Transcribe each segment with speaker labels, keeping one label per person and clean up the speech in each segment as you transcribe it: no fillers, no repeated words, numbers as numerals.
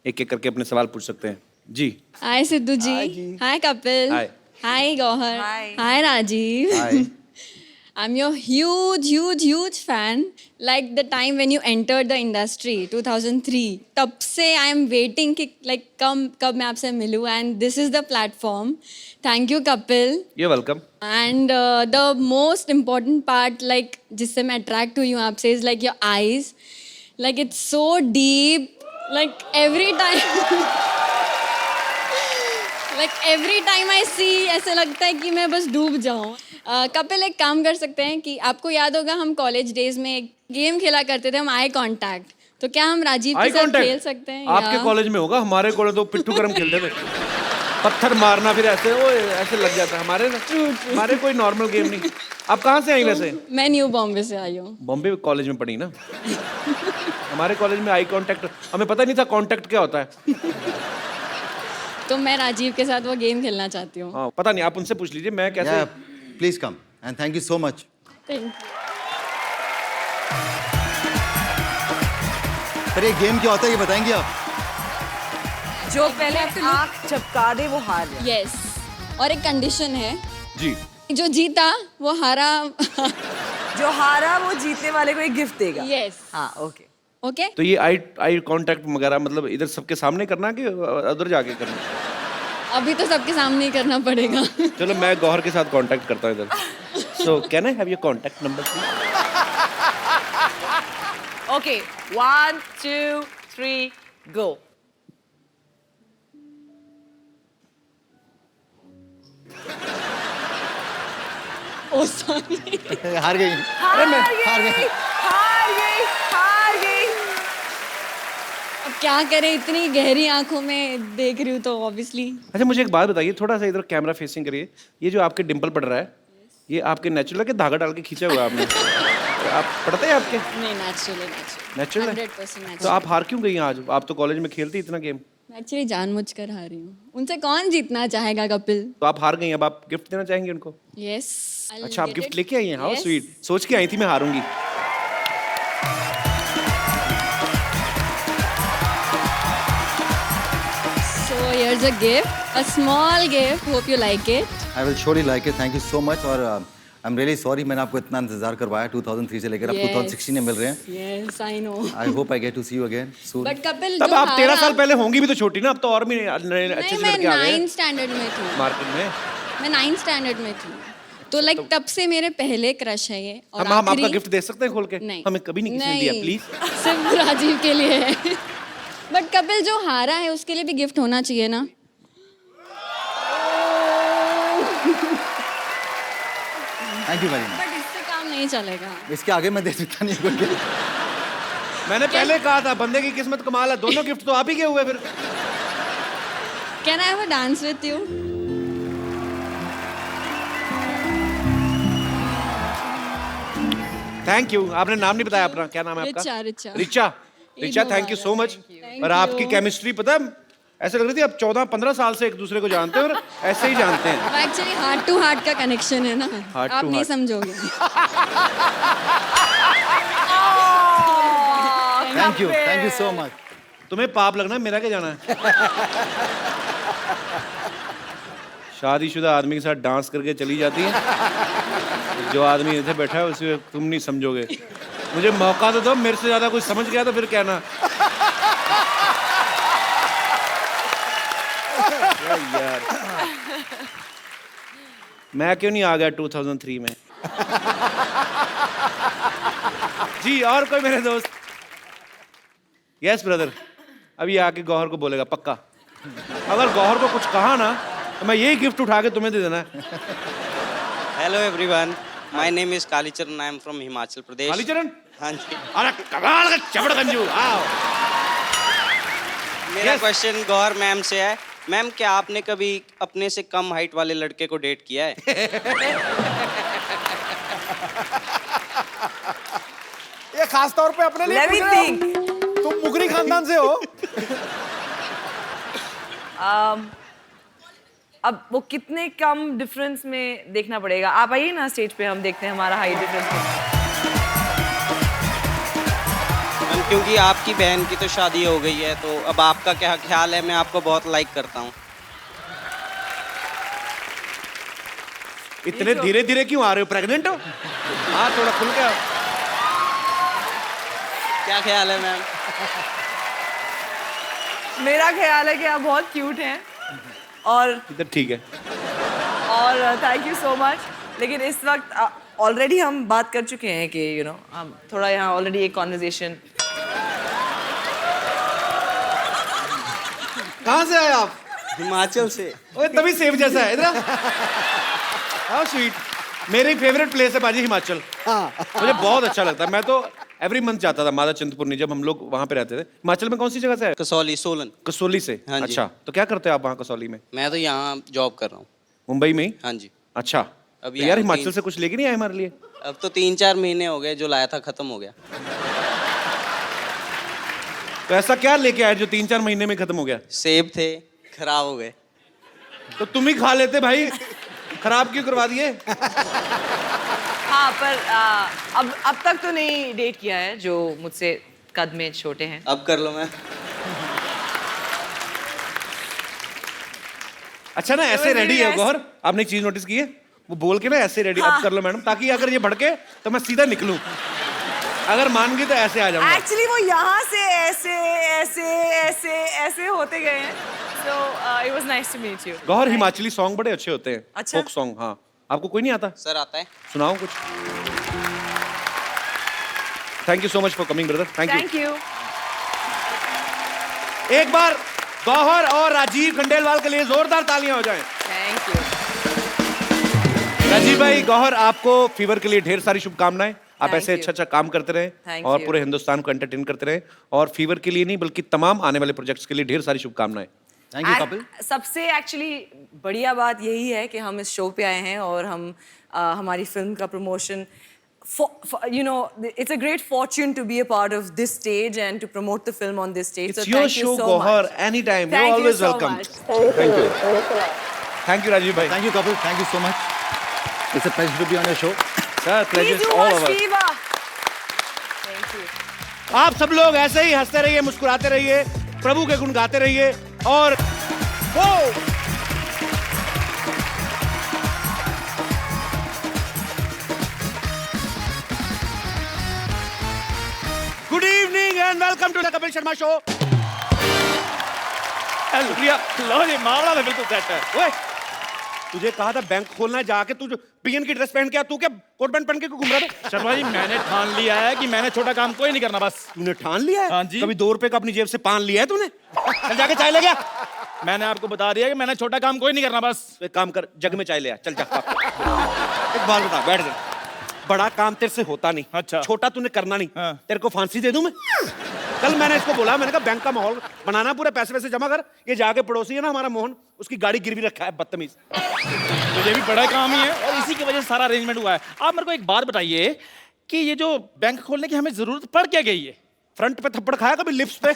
Speaker 1: एक एक करके अपने सवाल पूछ सकते हैं जी।
Speaker 2: हाय सिद्धू जी, हाय कपिल,
Speaker 1: हाय।
Speaker 2: हाय गौहर, हाय राजीव।
Speaker 1: हाय।
Speaker 2: I'm your huge fan. Like the time when you entered the industry, 2003. तब से I am waiting कि like कब मैं आपसे मिलूँ, and this is the platform. Thank you Kapil.
Speaker 1: You're welcome.
Speaker 2: And the most important part, like जिससे मैं attract हुई हूँ आपसे, is like your eyes. Like it's so deep. Like every time I see, ऐसे लगता है कि मैं बस डूब जाऊँ। कपिल, एक काम कर सकते हैं कि आपको याद होगा हम कॉलेज डेज में एक गेम खेला करते थे, हम आई कांटेक्ट। तो क्या हम राजीव के साथ खेल सकते हैं?
Speaker 1: आपके कॉलेज में होगा, हमारे कॉलेज तो पिट्ठू गरम खेलते थे। पत्थर मारना, फिर ऐसे वो ऐसे लग जाता। हमारे कोई नॉर्मल गेम नहीं। आप कहाँ से आई वैसे?
Speaker 2: मैं न्यू बॉम्बे से आई हूँ।
Speaker 1: बॉम्बे कॉलेज में पढ़ी ना? हमारे कॉलेज में आई कांटेक्ट, हमें पता नहीं था कांटेक्ट क्या होता है।
Speaker 3: तो मैं राजीव के साथ वो गेम खेलना चाहती हूँ।
Speaker 1: हाँ, पता नहीं, आप उनसे पूछ लीजिए मैं कैसे।
Speaker 4: Please come and thank you so much.
Speaker 3: Thank you.
Speaker 4: Sir ये गेम क्या होता है ये बताएंगे आप?
Speaker 5: जो पहले आँख झपका दे वो हार जाए।
Speaker 3: यस, और एक कंडीशन है
Speaker 1: जी।
Speaker 3: जो जीता वो हारा।
Speaker 5: जो हारा वो जीतने वाले को एक गिफ्ट देगा।
Speaker 3: यस।
Speaker 5: हाँ, ओके
Speaker 3: ओके।
Speaker 1: तो ये आई कांटेक्ट वगैरह मतलब इधर सबके सामने करना कि उधर जाके करना?
Speaker 3: अभी तो सबके सामने ही करना पड़ेगा।
Speaker 1: चलो मैं गौहर के साथ कांटेक्ट करता हूँ इधर। So can I have your contact number please?
Speaker 5: Okay 1 2 3 go.
Speaker 3: Oh sorry.
Speaker 4: हार गई।
Speaker 5: हार गई।
Speaker 3: अब क्या करें, इतनी गहरी आंखों में देख रही हूँ तो ऑब्वियसली।
Speaker 1: अच्छा मुझे एक बात बताइए, थोड़ा सा इधर कैमरा फेसिंग करिए। ये जो आपके डिंपल पड़ रहा है, ये आपके नेचुरल है कि धागा डाल के खींचा हुआ है आपने? आप पढ़ते हैं आपके?
Speaker 3: नहीं, नेचुरल
Speaker 1: नेचुरल है?
Speaker 3: 100% नेचुरल।
Speaker 1: तो आप हार क्यों गई आज? आप तो कॉलेज में खेलती इतना गेम।
Speaker 3: मैं एक्चुअली जानबूझकर हारी हूँ। उनसे कौन जीतना चाहेगा कपिल?
Speaker 1: तो आप हार गई, अब आप गिफ्ट देना चाहेंगे उनको?
Speaker 3: यस।
Speaker 1: अच्छा आप गिफ्ट लेके आई हैं? How sweet. सोच के आई थी मैं हारूंगी।
Speaker 3: So here's a gift, a small gift. Hope you like it.
Speaker 4: I will surely like it. Thank you so much और I'm really sorry मैंने आपको इतना इंतजार करवाया 2003 से लेकर अब 2016 में मिल रहे हैं।
Speaker 3: Yes, I know.
Speaker 4: I hope I get to see you again soon.
Speaker 3: But Kapil
Speaker 1: तब
Speaker 3: जो
Speaker 1: आप 13 साल
Speaker 3: हारा,
Speaker 1: पहले होंगी भी तो छोटी ना, अब तो और भी अच्छे
Speaker 3: नहीं
Speaker 1: से
Speaker 3: मैं
Speaker 1: लड़के आ गए
Speaker 3: 9th स्टैंडर्ड में थी।
Speaker 1: मार्केट में।
Speaker 3: मैं 9th स्टैंडर्ड में थी। तो लाइक तब से मेरे पहले क्रश है ये। और
Speaker 1: हम आपका
Speaker 3: आखिरी
Speaker 1: गिफ्ट दे सकते हैं खोल के?
Speaker 3: नहीं,
Speaker 1: हमें कभी नहीं किसी ने दिया, प्लीज।
Speaker 3: सिर्फ राजीव के लिए है। बट कपिल जो हारा है उसके लिए भी गिफ्ट होना चाहिए ना?
Speaker 4: Thank you very much.
Speaker 3: But इससे काम नहीं चलेगा।
Speaker 4: इसके आगे मैं दे सकता नहीं हूँ कोई।
Speaker 1: मैंने पहले कहा था बंदे की किस्मत कमाल है, दोनों गिफ्ट तो आप ही के हुए फिर।
Speaker 3: Can I have a dance with you?
Speaker 1: Thank you. आपने नाम नहीं बताया अपना, क्या नाम है आपका?
Speaker 3: Richa.
Speaker 1: Richa thank you so much. और आपकी केमिस्ट्री पता है ऐसे लग रही थी आप 14-15 साल से एक दूसरे को जानते हैं और ऐसे ही जानते हैं।
Speaker 3: एक्चुअली हार्ट टू हार्ट का कनेक्शन है ना,
Speaker 1: Heart
Speaker 3: आप
Speaker 1: to
Speaker 3: नहीं
Speaker 1: heart.
Speaker 3: समझोगे।
Speaker 4: Thank you so much.
Speaker 1: तुम्हें पाप लगना है, मेरा क्या जाना है? शादीशुदा आदमी के साथ डांस करके चली जाती है, जो आदमी इधर बैठा है उसे तुम नहीं समझोगे। मुझे मौका तो दो, मेरे से ज्यादा कुछ समझ गया तो फिर कहना। यार मैं क्यों नहीं आ गया 2003 में? जी और कोई मेरे दोस्त? यस ब्रदर, अभी आके गौहर को बोलेगा पक्का। अगर गौहर को कुछ कहा ना तो मैं यही गिफ्ट उठा के तुम्हें दे देना है।
Speaker 6: Hello everyone, my name is Kalicharan, I am from Himachal Pradesh.
Speaker 1: Kalicharan?
Speaker 6: हाँ जी।
Speaker 1: अरे कमाल का चबड़गंजू। आओ।
Speaker 6: मेरा
Speaker 1: Yes.
Speaker 6: क्वेश्चन गौहर मैम से है। मैम क्या आपने कभी अपने से कम हाइट वाले लड़के को डेट किया है?
Speaker 1: ये खास तौर पे अपने लिए
Speaker 5: Let me
Speaker 1: पूछ रहे हो?
Speaker 5: think.
Speaker 1: तुम मुगरी खानदान से हो?
Speaker 5: अब वो कितने कम डिफरेंस में देखना पड़ेगा। आप आइए ना स्टेज पे, हम देखते हैं हमारा हाइट डिफरेंस।
Speaker 6: मैम क्योंकि आपकी बहन की तो शादी हो गई है, तो अब आपका क्या ख्याल है? मैं आपको बहुत लाइक करता हूँ।
Speaker 1: इतने धीरे धीरे क्यों आ रहे हो? प्रेग्नेंट हो? हाँ, थोड़ा खुल के आओ।
Speaker 6: क्या ख्याल है मैम?
Speaker 5: मेरा ख्याल है कि आप बहुत क्यूट हैं और
Speaker 1: इधर ठीक है।
Speaker 5: Thank you so much. लेकिन इस वक्त ऑलरेडी हम बात कर चुके हैं कि यू नो हम थोड़ा यहाँ ऑलरेडी एक कॉन्वर्जेशन।
Speaker 1: कहाँ से आए आप?
Speaker 6: हिमाचल से।
Speaker 1: ओए तभी सेब जैसा है। इधर हाउ स्वीट। मेरी फेवरेट प्लेस है बाजी हिमाचल। मुझे बहुत अच्छा लगता है। मैं तो एवरी मंथ जाता था माता चिंतपूर्णी, जब हम लोग वहाँ पे रहते थे। हिमाचल में कौन सी जगह से है?
Speaker 6: कसौली, सोलन।
Speaker 1: कसौली से?
Speaker 6: हाँ जी।
Speaker 1: अच्छा, तो क्या करते हो आप वहाँ कसौली में?
Speaker 6: मैं तो यहाँ जॉब कर रहा हूँ।
Speaker 1: मुंबई में ही?
Speaker 6: हाँ जी।
Speaker 1: अच्छा,
Speaker 6: अभी
Speaker 1: तो यार
Speaker 6: आया
Speaker 1: हिमाचल
Speaker 6: तीन-
Speaker 1: से कुछ लेके नहीं आए हमारे लिए?
Speaker 6: अब तो 3-4 महीने हो गए, जो लाया था खत्म हो गया।
Speaker 1: तो ऐसा क्या लेके आए जो 3-4 महीने में खत्म हो गया?
Speaker 6: सेब थे, खराब हो गए।
Speaker 1: तो तुम ही खा लेते भाई, खराब क्यों करवा दिए?
Speaker 5: हाँ, पर अब तक तो नहीं डेट किया है जो मुझसे कद में छोटे हैं।
Speaker 6: अब कर लो मैम।
Speaker 1: अच्छा ना, ऐसे
Speaker 5: was
Speaker 1: रेडी
Speaker 5: really
Speaker 1: है
Speaker 5: nice.
Speaker 1: गौहर। आपने एक चीज नोटिस की है? वो बोल के ना ऐसे रेडी, अब कर लो मैडम, ताकि अगर ये भड़के तो मैं सीधा निकलूं। अगर मान गई तो ऐसे आ जाऊंगा।
Speaker 5: एक्चुअली वो यहाँ से ऐसे ऐसे ऐसे ऐसे होते गए हैं। So it was nice to meet you.
Speaker 1: Gauhar, Himachali song बड़े अच्छे होते हैं।
Speaker 5: अच्छा?
Speaker 1: Folk song. हाँ, आपको कोई नहीं आता?
Speaker 6: सर आता है।
Speaker 1: सुनाओ कुछ। Thank you so much for coming brother. Thank
Speaker 5: thank you.
Speaker 1: You. एक बार गौहर और राजीव खंडेलवाल के लिए जोरदार तालियां हो जाएं।
Speaker 5: Thank you.
Speaker 1: राजीव भाई, गौहर, आपको फीवर के लिए ढेर सारी शुभकामनाएं। आप
Speaker 5: Thank
Speaker 1: ऐसे
Speaker 5: you.
Speaker 1: अच्छा अच्छा काम करते रहें
Speaker 5: Thank
Speaker 1: और
Speaker 5: you.
Speaker 1: पूरे हिंदुस्तान को एंटरटेन करते रहें। और फीवर के लिए नहीं बल्कि तमाम आने वाले प्रोजेक्ट्स के लिए ढेर सारी शुभकामनाएं।
Speaker 4: Thank you Kapil.
Speaker 5: सबसे एक्चुअली बढ़िया बात यही है कि हम इस शो पे आए हैं और हम हमारी फिल्म का promotion you know it's a great fortune to be a part of this stage and to promote the film on this stage.
Speaker 1: It's
Speaker 5: so
Speaker 1: your
Speaker 5: thank
Speaker 1: show,
Speaker 5: you so
Speaker 1: Gauhar.
Speaker 5: much.
Speaker 1: Anytime.
Speaker 5: Thank
Speaker 1: You're
Speaker 5: you
Speaker 1: always
Speaker 5: so
Speaker 1: welcome.
Speaker 5: much.
Speaker 1: Thank you. Thank you, Rajiv bhai.
Speaker 4: Thank you, Kapil. Thank you so much. It's a pleasure to be on your show.
Speaker 1: Sir, pleasure
Speaker 5: Please
Speaker 1: is
Speaker 5: do
Speaker 1: all
Speaker 5: watch
Speaker 1: over.
Speaker 5: Viva. Thank you.
Speaker 1: आप सब लोग ऐसे ही हंसते रहिए, मुस्कुराते रहिए, प्रभु के गुण गाते रहिए और वो good evening and welcome to the Kapil Sharma show. शुक्रिया। लो जी, मामला तो बिल्कुल सेट है। ओए, तुझे कहा था बैंक खोलना है, जाके तू पीएन की ड्रेस पहन के आ, तू क्या कोट पैंट पहन के घूम रहा था?
Speaker 7: शर्मा जी, मैंने ठान लिया है कि मैंने छोटा काम कोई नहीं करना। बस
Speaker 1: तूने ठान लिया है?
Speaker 7: हाँ जी।
Speaker 1: कभी 2 रुपए का अपनी जेब से पान लिया है तूने? चल जाके चाय ले गया।
Speaker 7: मैंने आपको बता दिया कि मैंने छोटा काम कोई नहीं करना। बस
Speaker 1: एक काम कर, जग में चाय ले आ। चल जा। एक बात बता, बैठ जा। बड़ा काम तेरे से होता नहीं।
Speaker 7: अच्छा।
Speaker 1: छोटा तूने करना नहीं।
Speaker 7: हाँ।
Speaker 1: तेरे को फांसी दे दूं मैं? कल मैंने इसको बोला, मैंने कहा बैंक का माहौल बनाना, पूरे पैसे वैसे जमा कर। ये जाके पड़ोसी है ना हमारा मोहन, उसकी गाड़ी गिरवी रखा है, बदतमीज।
Speaker 7: मुझे भी बड़ा काम ही है और इसी की वजह से सारा अरेंजमेंट हुआ है। आप मेरे को एक बात बताइए कि ये जो बैंक खोलने की हमें जरूरत पड़ क्या गई है?
Speaker 1: फ्रंट पे थप्पड़ खाया कभी लिप्स पे?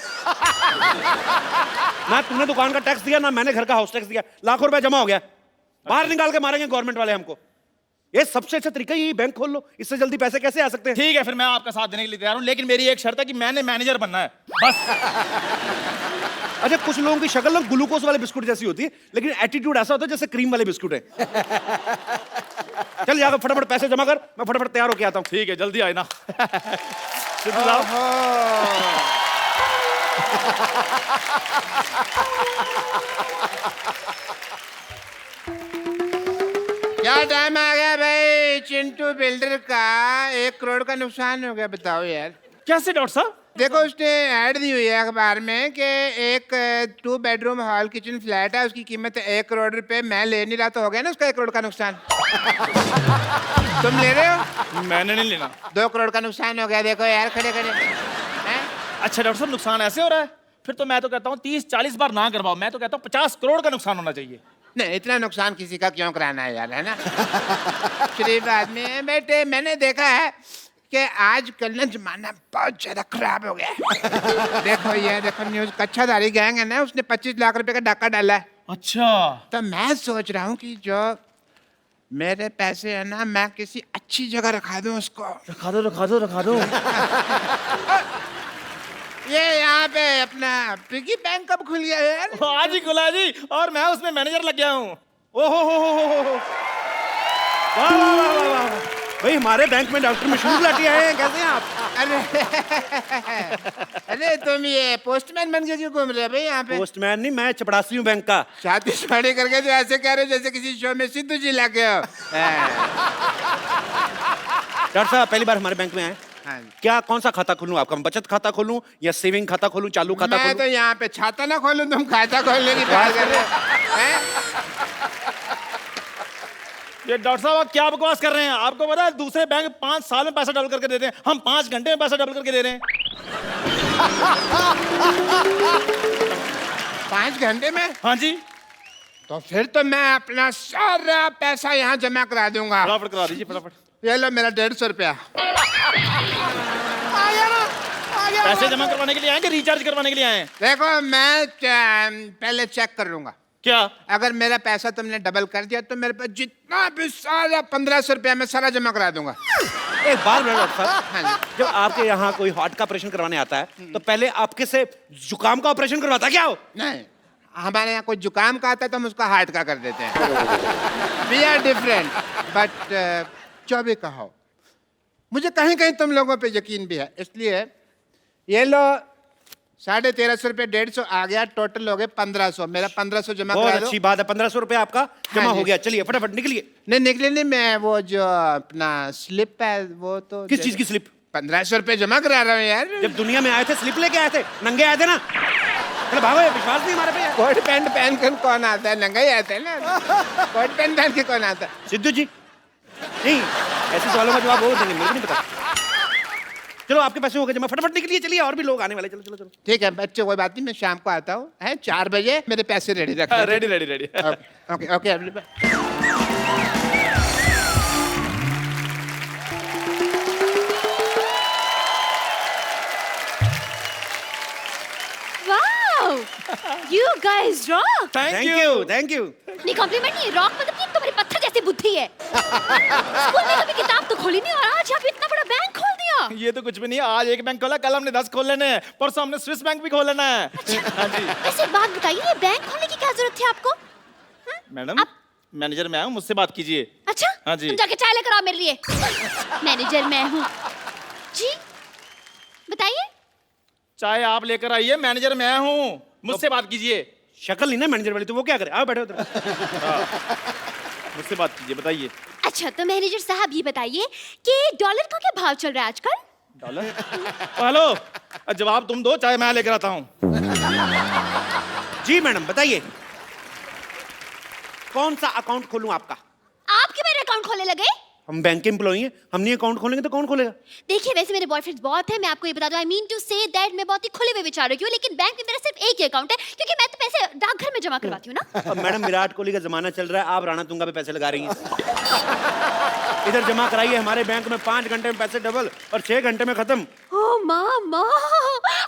Speaker 1: ना तूने दुकान का टैक्स दिया, ना मैंने घर का हाउस टैक्स दिया। लाखों रुपए जमा हो गया, बाहर निकाल के मारेंगे गवर्नमेंट वाले हमको। ये सबसे अच्छा तरीका यही, बैंक खोल लो। इससे जल्दी पैसे कैसे आ सकते हैं?
Speaker 7: ठीक है, फिर मैं आपका साथ देने के लिए तैयार हूँ, लेकिन मेरी एक शर्त है कि मैंने मैनेजर बनना है। बस।
Speaker 1: अच्छा, कुछ लोगों की शक्ल ना ग्लूकोज वाले बिस्कुट जैसी होती है, लेकिन एटीट्यूड ऐसा होता है जैसे क्रीम वाले बिस्कुट है। चल जाकर फटाफट पैसे जमा कर, मैं फटाफट तैयार होके आता हूँ।
Speaker 7: ठीक है, जल्दी आए ना। सिद्धू साहब।
Speaker 8: क्या टाइम आ गया भाई चिंटू बिल्डर का? 1 करोड़ का नुकसान हो गया, बताओ यार।
Speaker 7: कैसे डॉक्टर साहब?
Speaker 8: देखो, उसने ऐड दी हुई है अखबार में कि एक 2 बेडरूम हॉल किचन फ्लैट है, उसकी कीमत 1 करोड़ रुपए। मैं ले नहीं रहा तो हो गया ना उसका 1 करोड़ का नुकसान। तुम ले रहे हो?
Speaker 7: मैंने नहीं लेना।
Speaker 8: 2 करोड़ का नुकसान हो गया, देखो यार, खड़े खड़े हैं?
Speaker 7: अच्छा डॉक्टर साहब, नुकसान ऐसे हो रहा है? फिर तो मैं तो कहता हूँ 30-40 बार ना करवाओ। मैं तो कहता हूँ 50 करोड़ का नुकसान होना चाहिए।
Speaker 8: नहीं, इतना नुकसान किसी का क्यों कराना है यार, है ना? शरीफ आदमी है बेटे। मैंने देखा है कि आजकल ना जमाना बहुत ज्यादा खराब हो गया है। देखो ये देखो न्यूज, कच्छाधारी गैंग है ना, उसने 25 लाख रुपए का डाका डाला है।
Speaker 7: अच्छा।
Speaker 8: तो मैं सोच रहा हूँ कि जो मेरे पैसे है ना, मैं किसी अच्छी जगह रखा दूं उसको।
Speaker 7: रखा दो, रखा दो, रखा दो।
Speaker 8: ये यहाँ पे अपना पिगी बैंक कब खुल गया यार?
Speaker 7: आज ही खुला जी, और मैं उसमें मैनेजर लग गया हूँ।
Speaker 1: ओहो हो वाह वाह वाह वाह वाह भाई, हमारे बैंक में डॉक्टर मशहूर लाठी आए हैं, कैसे हैं आप?
Speaker 8: अरे तुम ये पोस्टमैन बन के क्यों घूम रहे हो भाई यहाँ पे?
Speaker 1: पोस्टमैन नहीं, मैं चपड़ासी हूँ बैंक का।
Speaker 8: शादी शादी करके जो ऐसे कह रहे हो जैसे किसी शो में सिद्धू जी लगे हो।
Speaker 1: डॉक्टर साहब पहली बार हमारे बैंक में आए,
Speaker 8: हाँ जी।
Speaker 1: क्या कौन सा खाता खोलूं आपका? बचत खाता खोलूं या सेविंग खाता खोलूं, चालू खाता
Speaker 8: मैं
Speaker 1: खोलूं?
Speaker 8: तो यहाँ पे छाता ना खोलूं, तुम खाता खोलने की बात कर रहे हो हैं?
Speaker 7: ये डॉक्टर साहब आप क्या बकवास कर रहे हैं? आपको पता है दूसरे बैंक 5 साल में पैसा डबल करके देते हैं, हम 5 घंटे में पैसा डबल करके दे रहे हैं।
Speaker 8: 5 घंटे में?
Speaker 7: हाँ जी,
Speaker 8: तो फिर तो मैं अपना सारा पैसा यहाँ जमा करा दूंगा।
Speaker 7: फटाफट करा दीजिए फटाफट।
Speaker 8: ये लो मेरा 150 रुपया।
Speaker 7: पैसे जमा करवाने के लिए आए कि रिचार्ज करवाने के लिए आए हैं?
Speaker 8: देखो मैं पहले चेक कर लूंगा,
Speaker 7: क्या?
Speaker 8: अगर मेरा पैसा तुमने डबल कर दिया तो मेरे पास जितना भी सारा 1500 रुपया मैं सारा जमा करा दूंगा।
Speaker 1: एक बार डॉक्टर साहब,
Speaker 8: हाँ जी।
Speaker 1: जब आपके यहाँ कोई हार्ट का ऑपरेशन करवाने आता है तो पहले आपके से जुकाम का ऑपरेशन करवाता क्या हो?
Speaker 8: नहीं, हमारे यहाँ कोई जुकाम का आता है तो हम उसका हार्ट का कर देते हैं। वी आर डिफरेंट, बट जो भी कहो, मुझे कहीं कहीं तुम लोगों पे यकीन भी है, इसलिए ये लो 1350 रुपये, 150 आ गया, टोटल हो गए 1500। मेरा 1500 जमा
Speaker 1: बहुत
Speaker 8: करा दो।
Speaker 1: अच्छी बात है, 1500 रुपए आपका जमा
Speaker 8: हाँ जी।
Speaker 1: हो गया। चलिए फटाफट निकलिए।
Speaker 8: नहीं निकले नहीं, मैं वो जो अपना स्लिप है वो तो
Speaker 1: किस चीज की स्लिप?
Speaker 8: 1500 रुपये जमा करा रहा हूँ यार।
Speaker 1: जब दुनिया में आए थे स्लिप लेके आए थे, नंगे आए थे ना? चलो भागो, विश्वास नहीं हमारे पे यार।
Speaker 8: कोट पैंट पहन कर कौन आता है? नंगा ही आता है ना। कोट पैंट पहन के कौन आता है?
Speaker 1: सिद्धू जी नहीं, ऐसे सवालों का जवाब वो देंगे, मुझे नहीं पता। चलो आपके पैसे हो गए जमा, फटाफट निकलिए। चलिए और भी लोग आने वाले, चलो चलो चलो।
Speaker 8: ठीक है बच्चे, कोई बात नहीं, मैं शाम को आता हूँ, है 4 बजे मेरे पैसे रेडी रखना।
Speaker 7: Ready ready ready.
Speaker 8: Okay okay.
Speaker 3: Wow! You guys rock!
Speaker 1: Thank you thank you.
Speaker 3: नहीं कॉम्प्लीमेंट नहीं, रॉक मतलब कि तुम्हारी पत्थर जैसी बुद्धि है। स्कूल में कभी किताब तो खोली नहीं और आज यहाँ पे इतना बड़ा बैंक खोल दिया।
Speaker 7: ये तो कुछ भी नहीं, आज एक बैंक खोला, कल हमने 10 खोल लेने हैं, परसों हमने स्विस बैंक भी खोल लेना है। हाँ जी।
Speaker 3: वैसे एक बात बताइए, ये बैंक खोलने की क्या जरूरत थी आपको?
Speaker 7: मैडम मैनेजर मैं हूँ, मुझसे बात कीजिए।
Speaker 3: अच्छा,
Speaker 7: हाँ जी।
Speaker 3: तुम जाके चाय लेकर आओ मेरे लिए। मैनेजर मैं हूँ जी, बताइए।
Speaker 7: चाय आप लेकर आइए, मैनेजर मैं हूँ, मुझसे बात कीजिए।
Speaker 1: शक्ल नहीं ना मैनेजर वाली, तो वो क्या करे? आओ बैठो उधर।
Speaker 7: मुझसे बात कीजिए, बताइए।
Speaker 3: अच्छा तो मैनेजर साहब ये बताइए कि डॉलर का क्या भाव चल रहा है आजकल?
Speaker 7: डॉलर? हेलो, जवाब तुम दो, चाय मैं लेकर आता हूँ।
Speaker 1: जी मैडम बताइए, कौन सा अकाउंट खोलूं आपका?
Speaker 3: आप क्यों मेरे अकाउंट खोलने लगे?
Speaker 1: हम बैंक के एम्प्लॉई हैं, हम नहीं अकाउंट खोलेंगे तो कौन खोलेगा?
Speaker 3: देखिए वैसे मेरे बॉयफ्रेंड्स बहुत है, मैं आपको ये बता दूं, I mean to say that मैं बहुत ही खुले हुए विचारों की हूँ, लेकिन बैंक में मेरा सिर्फ एक ही अकाउंट है क्योंकि मैं तो पैसे डाकघर में जमा करवाती हूँ ना।
Speaker 1: अब मैडम विराट कोहली का जमाना चल रहा है, आप राणा तुंगा पे पैसे लगा रही हैं। इधर जमा कराइए, हमारे बैंक में 5 घंटे में पैसे डबल और 6 घंटे में खत्म।
Speaker 3: Oh mama,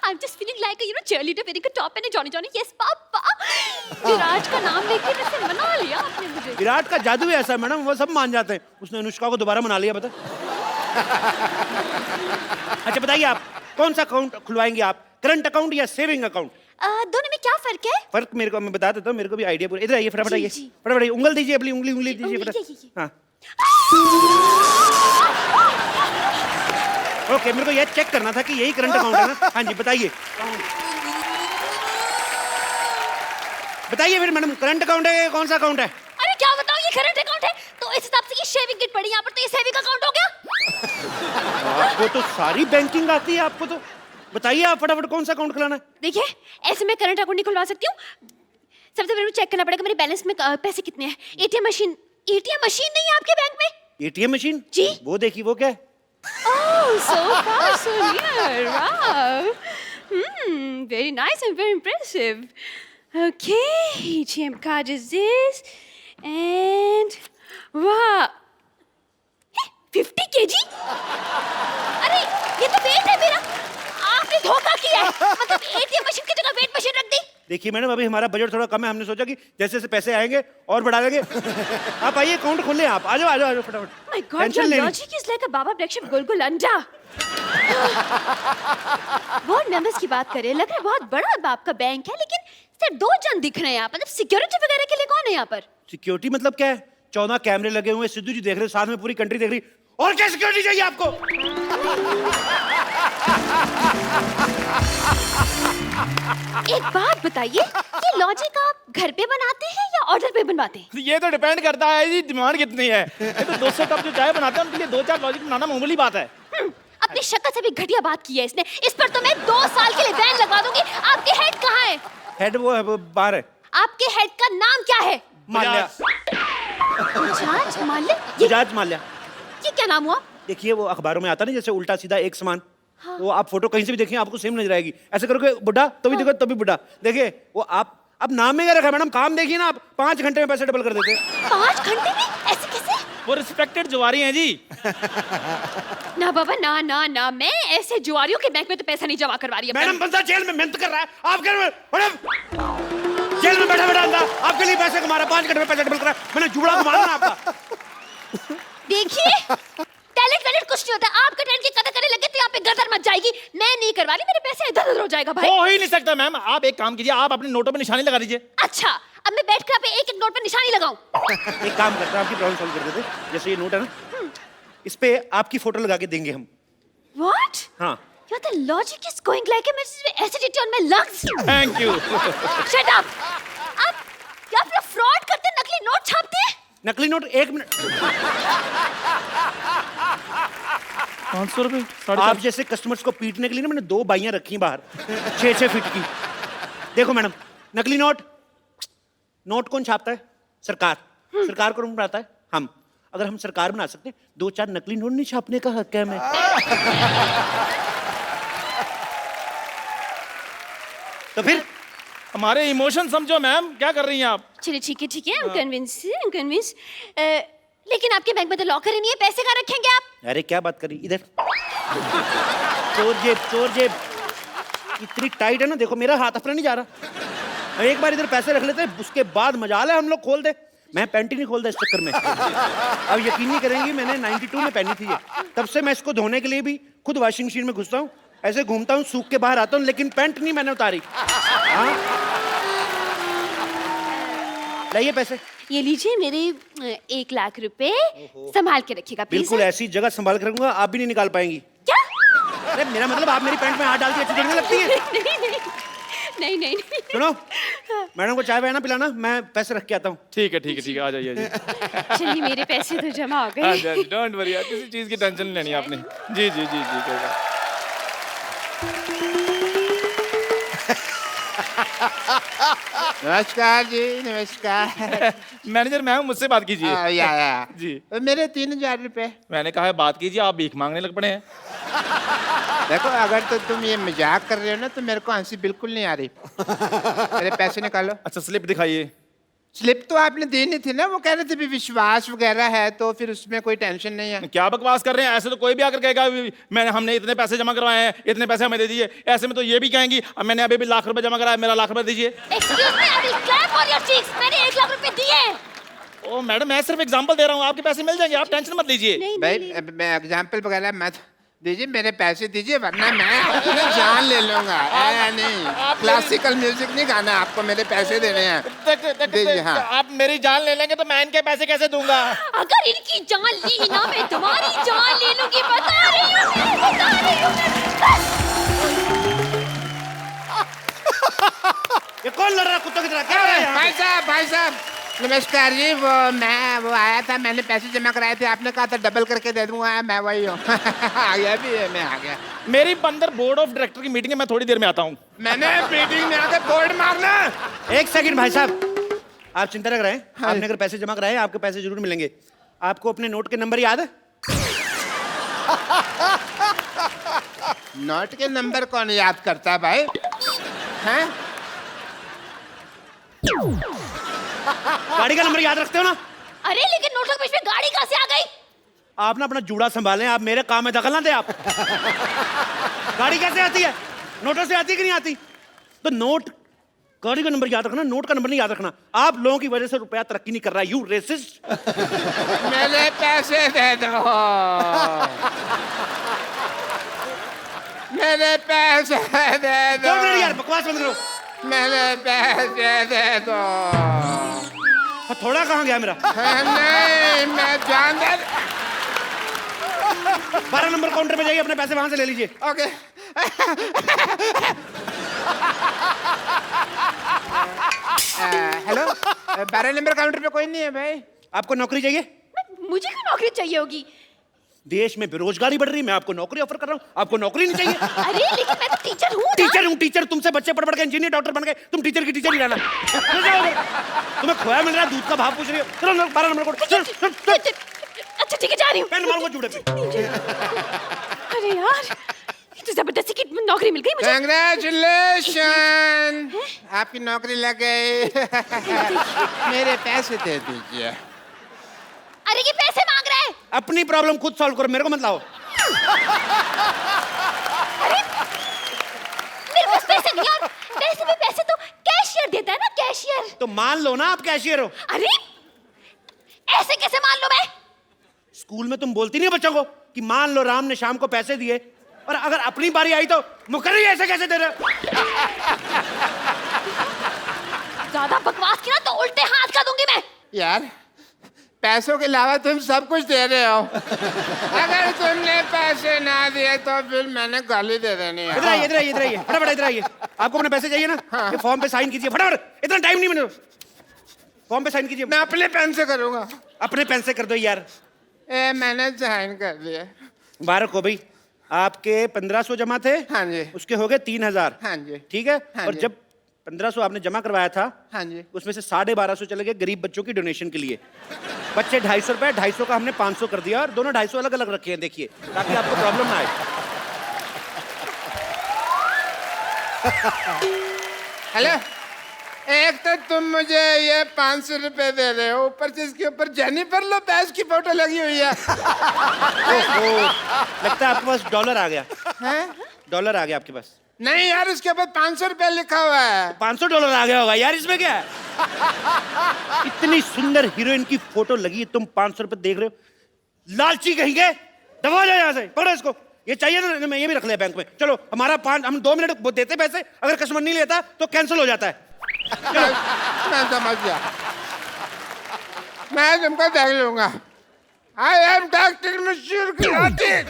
Speaker 3: I'm just feeling like a cheerleader wearing a top and a Johnny Johnny. Yes papa. Virat का नाम लेके वैसे मना लिया आपने मुझे।
Speaker 1: विराट का जादू ही ऐसा है मैडम, वो सब मान जाते हैं। उसने अनुष्का को दोबारा मना लिया, बता। अच्छा बताइए आप कौन सा अकाउंट खुलवाएंगे आप, करंट अकाउंट या सेविंग अकाउंट?
Speaker 3: दोनों में क्या फर्क है?
Speaker 1: फर्क मेरे को मैं बता देता हूँ, मेरे को भी आइडिया पूरा। इधर आइए फटाफट,
Speaker 3: जी,
Speaker 1: आइए
Speaker 3: जी।
Speaker 1: फटाफट आइए, उंगल दीजिए अपनी, उंगली दीजिए
Speaker 3: उंगली,
Speaker 1: फटाफट।
Speaker 3: ये।
Speaker 1: हाँ ओके, मेरे को ये चेक करना था कि यही करंट अकाउंट है ना? हाँ जी बताइए, बताइए फिर मैडम, करंट अकाउंट है कौन सा अकाउंट है?
Speaker 3: अरे क्या बताऊं, ये करंट अकाउंट है तो इस हिसाब से ये शेविंग किट पड़ी यहाँ पर, तो ये सेविंग अकाउंट हो गया।
Speaker 1: आपको तो सारी बैंकिंग आती है, आपको तो बताइए आप फटाफट कौन सा अकाउंट खुलाना है?
Speaker 3: देखिए ऐसे मैं करंट अकाउंट नहीं खुलवा सकती हूँ, सबसे पहले मुझे चेक करना पड़ेगा मेरे बैलेंस में पैसे कितने हैं। एटीएम मशीन नहीं है आपके बैंक में?
Speaker 1: एटीएम मशीन
Speaker 3: जी।
Speaker 1: वो देखिए, वो क्या है?
Speaker 3: Oh, so far, so near. Wow. Very nice and very impressive. Okay, ATM card is this. And wow. 50 kg? अरे ये तो वेट है मेरा। आपने धोखा किया है। मतलब ATM मशीन की जगह वेट मशीन रख दी।
Speaker 1: देखिए मैडम, अभी हमारा बजट थोड़ा कम है, हमने सोचा कि जैसे जैसे पैसे आएंगे और बढ़ा देंगे। आप आइए अकाउंट खोल लें, आप आ जाओ फटाफट।
Speaker 3: My God,
Speaker 1: टेंशन
Speaker 3: your
Speaker 1: लेनी।
Speaker 3: logic is like a Baba breakfast Golgol anda. Board members की बात करें, लग रहा है बहुत बड़ा बाप का बैंक है, लेकिन सिर्फ 2 जन दिख रहे हैं यहाँ पर। मतलब सिक्योरिटी वगैरह के लिए कौन है यहाँ पर?
Speaker 1: सिक्योरिटी मतलब क्या है? 14 कैमरे लगे हुए हैं, सिद्धू जी देख रहे हैं, साथ में पूरी कंट्री देख रही। और क्या सिक्योरिटी चाहिए आपको?
Speaker 3: एक बात बताइए, ये लॉजिक आप घर पे बनाते हैं या ऑर्डर पे बनवाते हैं?
Speaker 7: ये तो डिपेंड करता है जी डिमांड कितनी है। ये तो 200 कप जो चाय बनाते हैं उनके लिए 2-4 लॉजिक बनाना मामूली बात है।
Speaker 3: अपनी शक्ल से भी घटिया बात की है इसने। इस पर तो मैं 2 साल के लिए बैन लगवा दूंगी। आपके हेड कहाँ है?
Speaker 1: हेड वो है, वो बाहर है।
Speaker 3: आपके हेड का नाम क्या है?
Speaker 1: माल्या।
Speaker 3: बजाज माल्या?
Speaker 1: बजाज माल्या।
Speaker 3: ये क्या नाम हुआ?
Speaker 1: देखिए वो अखबारों में आता नहीं, जैसे उल्टा सीधा एक समान। हाँ। वो आप फोटो कहीं से भी देखिए आपको सेम नजर आएगी। ऐसे करोगे बुढ़ा तभी देखो तभी बुढ़ा। देखिए वो आप अब नाम में क्या रखा है मैडम? काम देखिए ना आप, 5 घंटे में पैसे डबल कर देते हैं।
Speaker 3: 5 घंटे में? ऐसे कैसे?
Speaker 7: वो रिस्पेक्टेड जुआरी हैं जी।
Speaker 3: ना बाबा ना ना ना, मैं ऐसे जुआरियों के बैंक में तो पैसा नहीं जमा करवा रही।
Speaker 1: मैडम बंदा जेल में मेहनत कर रहा है, आप कह रहे हो मैडम जेल में बैठा बैठा अंदा आपके लिए पैसे कमा रहा है, 5 घंटे में पैसे डबल कर रहा है। मैंने जुड़ा घुमा ना आपका।
Speaker 3: देखिए टैलेंट कुछ नहीं होता। आपका टैलेंट की कदर करने लगे तो यहाँ पे गर्दन मच जाएगी। मैं नहीं करवा रही, मेरे पैसे इधर उधर हो जाएगा भाई।
Speaker 7: हो ही नहीं सकता मैम। आप एक काम कीजिए, आप अपने नोटों पे निशानी लगा दीजिए।
Speaker 3: अच्छा, अब मैं बैठ कर एक एक नोट पर निशानी लगाऊं?
Speaker 1: एक काम करते हैं, आपकी प्रॉब्लम सॉल्व कर देते हैं। जैसे ये नोट है ना, इस पे आपकी फोटो लगा के देंगे हम।
Speaker 3: What?
Speaker 1: हाँ।
Speaker 3: Your the logic is going like a acidity on my lungs.
Speaker 7: Thank you.
Speaker 3: Shut up. आप फ्रॉड करते, नकली नोट छापते हैं?
Speaker 1: नकली नोट 1 मिनट।
Speaker 7: 500 रुपए?
Speaker 1: आप जैसे कस्टमर्स को पीटने के लिए ना मैंने 2 बाइयां रखी बाहर 6-6 फीट की। देखो मैडम, नकली नोट कौन छापता है? सरकार। सरकार को कौन बनाता है? हम। अगर हम सरकार बना सकते 2-4 नकली नोट नहीं छापने का हक है हमें। तो फिर
Speaker 7: हमारे इमोशन समझो मैम, क्या कर रही हैं आप?
Speaker 3: चलिए ठीक है I'm convinced. लेकिन आपके बैंक में तो लॉकर ही नहीं है, पैसे कहाँ रखेंगे आप?
Speaker 1: अरे क्या बात करी, इधर। चोर जेब इतनी टाइट है ना, देखो मेरा हाथ अपना नहीं जा रहा। एक बार इधर पैसे रख लेते हैं, उसके बाद मजाल है हम लोग खोल दे। मैं पैंट ही नहीं खोलता इस चक्कर में। अब यकीन नहीं करेंगी, मैंने 92 में पहनी थी ये। तब से मैं इसको धोने के लिए भी खुद वॉशिंग मशीन में घुसता हूँ, ऐसे घूमता हूँ, सूख के बाहर आता हूँ, लेकिन पैंट नहीं मैंने उतारी। हाँ? लाइए पैसे।
Speaker 3: ये लीजिए मेरे 1 लाख रुपए, संभाल के रखिएगा प्लीज।
Speaker 1: बिल्कुल ऐसी जगह संभाल कर रखूंगा, आप भी नहीं निकाल पाएंगी।
Speaker 3: क्या?
Speaker 1: अरे मेरा मतलब आप मेरी पैंट में हाथ डाल के अच्छी देखने लगती है।
Speaker 3: नहीं।
Speaker 1: सुनो, मैडम को चाय वाय ना पिलाना, मैं पैसे रख के आता हूँ।
Speaker 7: ठीक है आ जाइए जी।
Speaker 3: चलिए मेरे पैसे तो जमा हो गए।
Speaker 7: डोंट वरी, किसी चीज की टेंशन नहीं लेनी आपने। जी
Speaker 8: नमस्कार जी, नमस्कार।
Speaker 7: मैनेजर मैम मुझसे बात कीजिए।
Speaker 8: या
Speaker 7: जी।
Speaker 8: मेरे 3000 रुपए।
Speaker 7: मैंने कहा है बात कीजिए, आप भीख मांगने लग पड़े हैं।
Speaker 8: देखो अगर तो तुम ये मजाक कर रहे हो ना तो मेरे को हंसी बिल्कुल नहीं आ रही। मेरे पैसे निकालो।
Speaker 7: अच्छा स्लिप दिखाइए।
Speaker 8: स्लिप तो आपने दी नहीं थी ना, वो कह रहे थे भी विश्वास वगैरह है तो फिर उसमें कोई टेंशन नहीं है।
Speaker 7: क्या बकवास कर रहे हैं? ऐसे तो कोई भी आकर कहेगा हमने इतने पैसे जमा करवाए हैं, इतने पैसे हमें दे दीजिए। ऐसे में तो ये भी कहेंगी अब मैंने अभी भी लाख रुपए जमा कराया, मेरा लाख रुपए दीजिए।
Speaker 3: Excuse me, I will clap for your cheeks. मैंने 1 लाख रुपए दिए।
Speaker 7: ओ मैडम, मैं सिर्फ एग्जांपल दे रहा हूँ, आपके पैसे मिल जाएंगे, आप टेंशन मत लीजिए।
Speaker 8: भाई मैं एग्जाम्पल वगैरह मत दीजिए, मेरे पैसे दीजिए वरना मैं अपनी जान ले लूंगा। नहीं, क्लासिकल म्यूजिक नहीं गाना, आपको मेरे पैसे देने हैं। दीजिए। हाँ,
Speaker 7: आप मेरी जान ले लेंगे तो मैं इनके पैसे कैसे दूंगा?
Speaker 3: अगर इनकी जान ली ना, मैं तुम्हारी जान ले लूंगी। बता रही हूँ
Speaker 1: ये कौन लड़ रहा है कुत्तों की तरह? क्या हो रहा है यहाँ पे?
Speaker 8: भाई साहब नमस्कार जी। वो आया था, मैंने पैसे जमा कराए थे, आपने कहा था डबल करके दे दूंगा, मैं वही हूँ। आ गया भी है, मैं आ गया।
Speaker 7: मेरी अंदर बोर्ड ऑफ डायरेक्टर की मीटिंग है, मैं थोड़ी देर में आता हूँ।
Speaker 8: मैंने मीटिंग में आके बोर्ड मारना।
Speaker 1: 1 सेकंड भाई साहब, आप चिंता न कराएं। आपने अगर पैसे जमा कराए आपके पैसे जरूर मिलेंगे। आपको अपने नोट के नंबर याद है?
Speaker 8: नोट के नंबर कौन याद करता है भाई? हैं?
Speaker 1: गाड़ी का नंबर याद रखते हो ना?
Speaker 3: अरे लेकिन नोटों के बीच में गाड़ी कहाँ से आ गई?
Speaker 1: आप ना अपना जूड़ा संभालें, आप मेरे काम में दखल ना दें आप। गाड़ी कैसे आती है? नोटों से आती है कि नहीं आती? तो नोट, गाड़ी का नंबर याद रखना, नोट का नंबर नहीं याद रखना। आप लोगों की वजह से रुपया तरक्की नहीं कर रहा है, यू रेसिस्ट।
Speaker 8: मेरे पैसे दे दो। मेरे पैसे दे दो।
Speaker 1: 2 मिनट यार, बकवास बंद करो।
Speaker 8: मेरे पैसे दे दो।
Speaker 1: थोड़ा कहाँ गया मेरा?
Speaker 8: नहीं, मैं जान दे।
Speaker 1: 12 नंबर काउंटर पे जाइए, अपने पैसे वहां से ले लीजिए।
Speaker 8: ओके। हेलो, 12 नंबर काउंटर पे कोई नहीं है भाई।
Speaker 1: आपको नौकरी चाहिए?
Speaker 3: मुझे क्यों नौकरी चाहिए होगी?
Speaker 1: देश में बेरोजगारी बढ़ रही है, मैं आपको नौकरी ऑफर कर रहा हूँ, आपको नौकरी नहीं चाहिए?
Speaker 3: अरे लेकिन मैं तो टीचर हूँ ना।
Speaker 1: टीचर हूँ, टीचर। तुमसे बच्चे पढ़ पढ़ के इंजीनियर डॉक्टर बन गए, तुम टीचर की टीचर ही रहना। तुम्हें खोया मिल रहा है, दूध का भाव पूछ रही हो। चलो 12 नंबर कोड।
Speaker 3: अच्छा ठीक है, जा रही हूँ।
Speaker 1: पेन मारूंगा जूड़े पे।
Speaker 3: अरे यार, ये तो जबरदस्ती की नौकरी मिल गई मुझे।
Speaker 8: कंग्रेचुलेशन, आपकी नौकरी लग गई। मेरे पैसे दे दीजिए।
Speaker 3: अरे ये पैसे मांग रहा है।
Speaker 1: अपनी प्रॉब्लम खुद सॉल्व करो, मेरे को मत लाओ।
Speaker 3: मेरे पास पैसे नहीं और वैसे भी पैसे तो कैशियर देता है ना, कैशियर।
Speaker 1: तो मान लो ना आप कैशियर हो।
Speaker 3: अरे ऐसे कैसे मान लो मैं?
Speaker 1: स्कूल में तुम बोलती नहीं हो बच्चों को कि मान लो राम ने शाम को पैसे दिए, और अगर अपनी बारी आई तो मुकर्री ऐसे कैसे दे रहे हो?
Speaker 3: ज्यादा बकवास की ना तो उल्टे हाथ का दूंगी मैं।
Speaker 8: यार, पैसों के अलावा तुम सब कुछ दे रहे हो। अगर तुमने पैसे ना दिए तो फिर मैंने गाली दे देनी है।
Speaker 1: इधर आइए, इधर आइए, इधर आइए, फटाफट इधर आइए। आपको अपने पैसे चाहिए ना? ये फॉर्म पे साइन कीजिए फटाफट, इतना टाइम नहीं मैंने। फॉर्म पे साइन कीजिए।
Speaker 8: मैं अपने पेन से करूंगा।
Speaker 1: अपने पेन से कर दो यार।
Speaker 8: मैंने साइन कर दिया।
Speaker 1: मुबारक हो भाई, आपके 1500 जमा थे।
Speaker 8: हाँ जी।
Speaker 1: उसके हो गए 3000।
Speaker 8: हाँ जी।
Speaker 1: ठीक है।
Speaker 8: हाँ
Speaker 1: और
Speaker 8: जी।
Speaker 1: जब 1500 आपने जमा करवाया था,
Speaker 8: हाँ जी।
Speaker 1: उसमें से 1250 चले गए गरीब बच्चों की डोनेशन के लिए। बच्चे 250 रुपए, 250 का हमने 500 कर दिया, और दोनों 250 अलग अलग रखे हैं, देखिए, ताकि आपको प्रॉब्लम ना आए।
Speaker 8: हेलो, एक तो तुम मुझे ये 500 रुपए दे रहे हो, ऊपर से इसके ऊपर जेनिफर लोपेज की फोटो लगी हुई है।
Speaker 1: ओहो, लगता है आपके पास डॉलर आ गया।
Speaker 8: हैं?
Speaker 1: डॉलर आ गया आपके पास।
Speaker 8: नहीं यार, उसके ऊपर 500 रुपए लिखा हुआ है।
Speaker 1: 500 डॉलर आ गया होगा यार, इसमें क्या है? इतनी सुंदर हीरोइन की फोटो लगी है, तुम 500 रुपए देख रहे हो? लालची कहेंगे, दबा जाओ यहाँ से, पकड़ो इसको। ये चाहिए ना, मैं ये भी रख लिया बैंक में। चलो, हमारा हम 2 मिनट देते पैसे, अगर कस्टमर नहीं लेता तो कैंसिल हो जाता है।
Speaker 8: मैं समझ गया, मैं तुमको देख लूंगा। आई एम डॉक्टर मशहूर खिलाड़ी।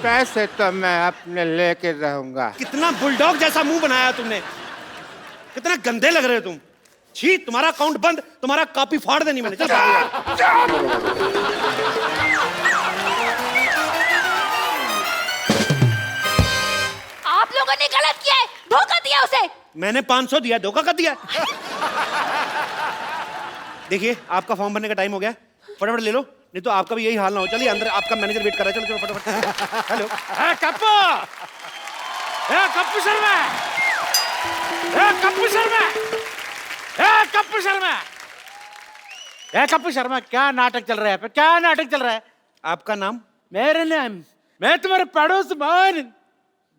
Speaker 8: पैसे तो मैं अपने लेके रहूंगा।
Speaker 1: कितना बुलडॉग जैसा मुंह बनाया तुमने, कितना गंदे लग रहे हो तुम। छी, तुम्हारा अकाउंट बंद, तुम्हारा कॉपी फाड़ देनी मैंने। चल
Speaker 3: आप लोगों ने गलत किया है, धोखा दिया उसे।
Speaker 1: मैंने 500 दिया, धोखा कर दिया। देखिए, आपका फॉर्म भरने का टाइम हो गया, फटाफट ले लो, नहीं तो आपका भी यही हाल ना हो। चलिए अंदर, आपका मैनेजर वेट कर रहा है। चलो चलो फटाफट। हेलो,
Speaker 7: कप्पू, कप्पू शर्मा, कप्पू शर्मा, कप्पू शर्मा, कप्पू शर्मा, क्या नाटक चल रहा है? क्या नाटक चल रहा है?
Speaker 1: आपका नाम?
Speaker 7: मेरे नाम, मैं तुम्हारे पड़ोस मान।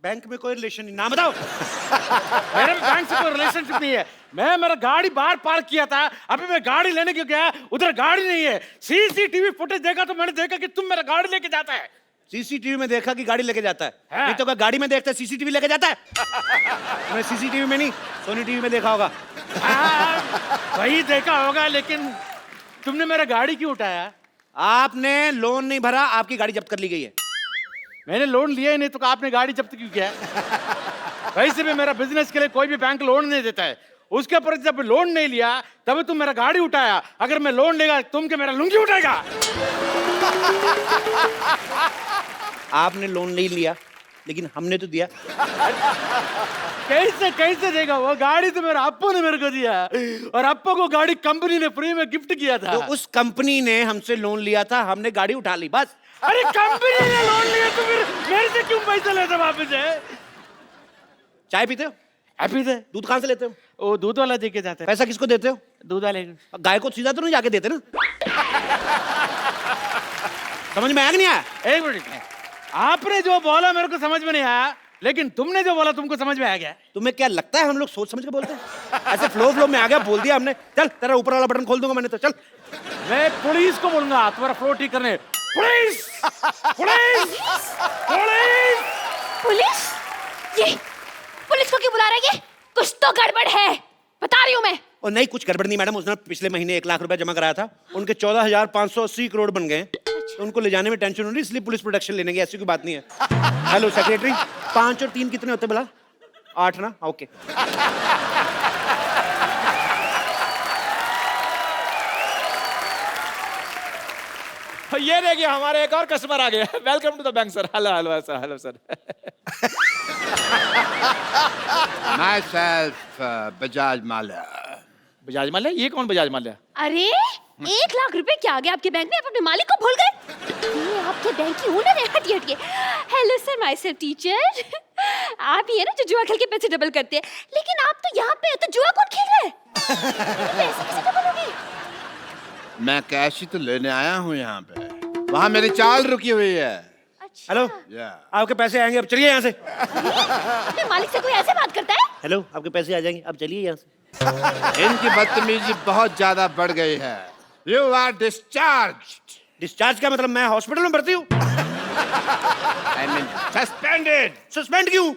Speaker 1: बैंक में कोई रिलेशन नहीं, नाम बताओ।
Speaker 7: मेरे बैंक से कोई रिलेशनशिप नहीं है। मैं मेरा गाड़ी बाहर पार्क किया था, अभी मैं गाड़ी लेने क्यों गया, उधर गाड़ी नहीं है। सीसीटीवी फुटेज देखा तो मैंने देखा कि तुम मेरा गाड़ी लेके जाता है।
Speaker 1: सीसीटीवी में देखा कि गाड़ी लेके जाता है? नहीं तो क्या गाड़ी में देखता है, सीसीटीवी लेके जाता है? मैं सीसीटीवी में नहीं, सोनी टीवी में देखा होगा।
Speaker 7: वही देखा होगा, लेकिन तुमने मेरा गाड़ी क्यों उठाया?
Speaker 1: आपने लोन नहीं भरा, आपकी गाड़ी जब्त कर ली गई है।
Speaker 7: मैंने लोन लिया ही नहीं तो आपने गाड़ी जब्त क्यों किया? वैसे भी मेरा बिजनेस के लिए कोई भी बैंक लोन नहीं देता है। उसके ऊपर जब लोन नहीं लिया तभी तुम मेरा गाड़ी उठाया। अगर मैं लोन लेगा तुम क्या मेरा लुंगी उठाएगा?
Speaker 1: आपने लोन नहीं लिया, लेकिन हमने तो दिया।
Speaker 7: कैसे कैसे देगा? वो गाड़ी तो मेरा अप्पू ने मेरे को दिया, और अप्पू को गाड़ी कंपनी ने फ्री में गिफ्ट किया था।
Speaker 1: तो उस कंपनी ने हमसे लोन लिया था, हमने गाड़ी उठा ली, बस।
Speaker 7: अरे कंपनी ने लोन लिया तो फिर मेरे से क्यों पैसा लेते वापस है?
Speaker 1: चाय पीते हो?
Speaker 7: पीते।
Speaker 1: दूध कहाँ से लेते हो?
Speaker 7: वो दूध वाला दे के जाते हैं।
Speaker 1: पैसा किसको देते हो?
Speaker 7: दूध वाले।
Speaker 1: गाय को सीधा तो नहीं जाके देते ना? समझ में आया कि नहीं आया?
Speaker 7: एक मिनट, आपने जो बोला मेरे को समझ में नहीं आया, लेकिन तुमने जो बोला तुमको समझ में आ गया।
Speaker 1: तुम्हें क्या लगता है हम लोग सोच समझ के बोलते हैं? ऐसे फ्लो में आ गया, बोल दिया हमने। चल, तेरा ऊपर वाला बटन खोल दूंगा मैंने तो। चल,
Speaker 7: मैं पुलिस को बोलूंगा तुम्हारा फ्लो ठीक करने। Police, police, police.
Speaker 3: पुलिस? ये पुलिस को क्यों बुला रहा है ये? कुछ तो गड़बड़ है, बता रही हूँ मैं।
Speaker 1: और नहीं, कुछ गड़बड़ नहीं मैडम, उसने पिछले महीने 1 लाख रुपए जमा कराया था, उनके 14,580 करोड़ बन गए। तो उनको ले जाने में टेंशन हो रही, इसलिए पुलिस प्रोटेक्शन लेने की, ऐसी कोई बात नहीं है। हेलो सेक्रेटरी, 5 और 3 कितने होते बोला? 8 ना? ओके।
Speaker 9: ये देखिए हमारे एक और कस्टमर आ गया। Welcome to the bank sir. Hello hello sir, hello sir.
Speaker 8: Myself, Bajaj Mallya.
Speaker 9: Bajaj Mallya? ये कौन बजाज माल्या?
Speaker 3: अरे 1 लाख रुपए क्या आ गए आपके बैंक में? आप अपने मालिक को भूल गए? ये आपके बैंक की ओनर है। हटिए हटिए। Hello sir, myself teacher. आप ही है ना जो जुआ खेल के पैसे डबल करते हैं, लेकिन आप तो यहाँ पे हो तो जुआ कौन खेल रहा है? पैसे कैसे डबल होंगे?
Speaker 8: मैं कैश ही तो लेने आया हूँ यहाँ पे, वहाँ मेरी चाल रुकी हुई है।
Speaker 3: अच्छा।
Speaker 1: हेलो, आपके पैसे आएंगे, अब चलिए यहाँ से।
Speaker 3: अपने मालिक से कोई ऐसे बात करता है?
Speaker 1: हेलो, आपके पैसे आ जाएंगे, अब चलिए यहाँ से।
Speaker 8: इनकी बदतमीजी बहुत ज्यादा बढ़ गई है। You are discharged.
Speaker 1: डिस्चार्ज का मतलब मैं हॉस्पिटल में भर्ती हूँ?
Speaker 8: I mean suspended.
Speaker 1: सस्पेंड क्यों?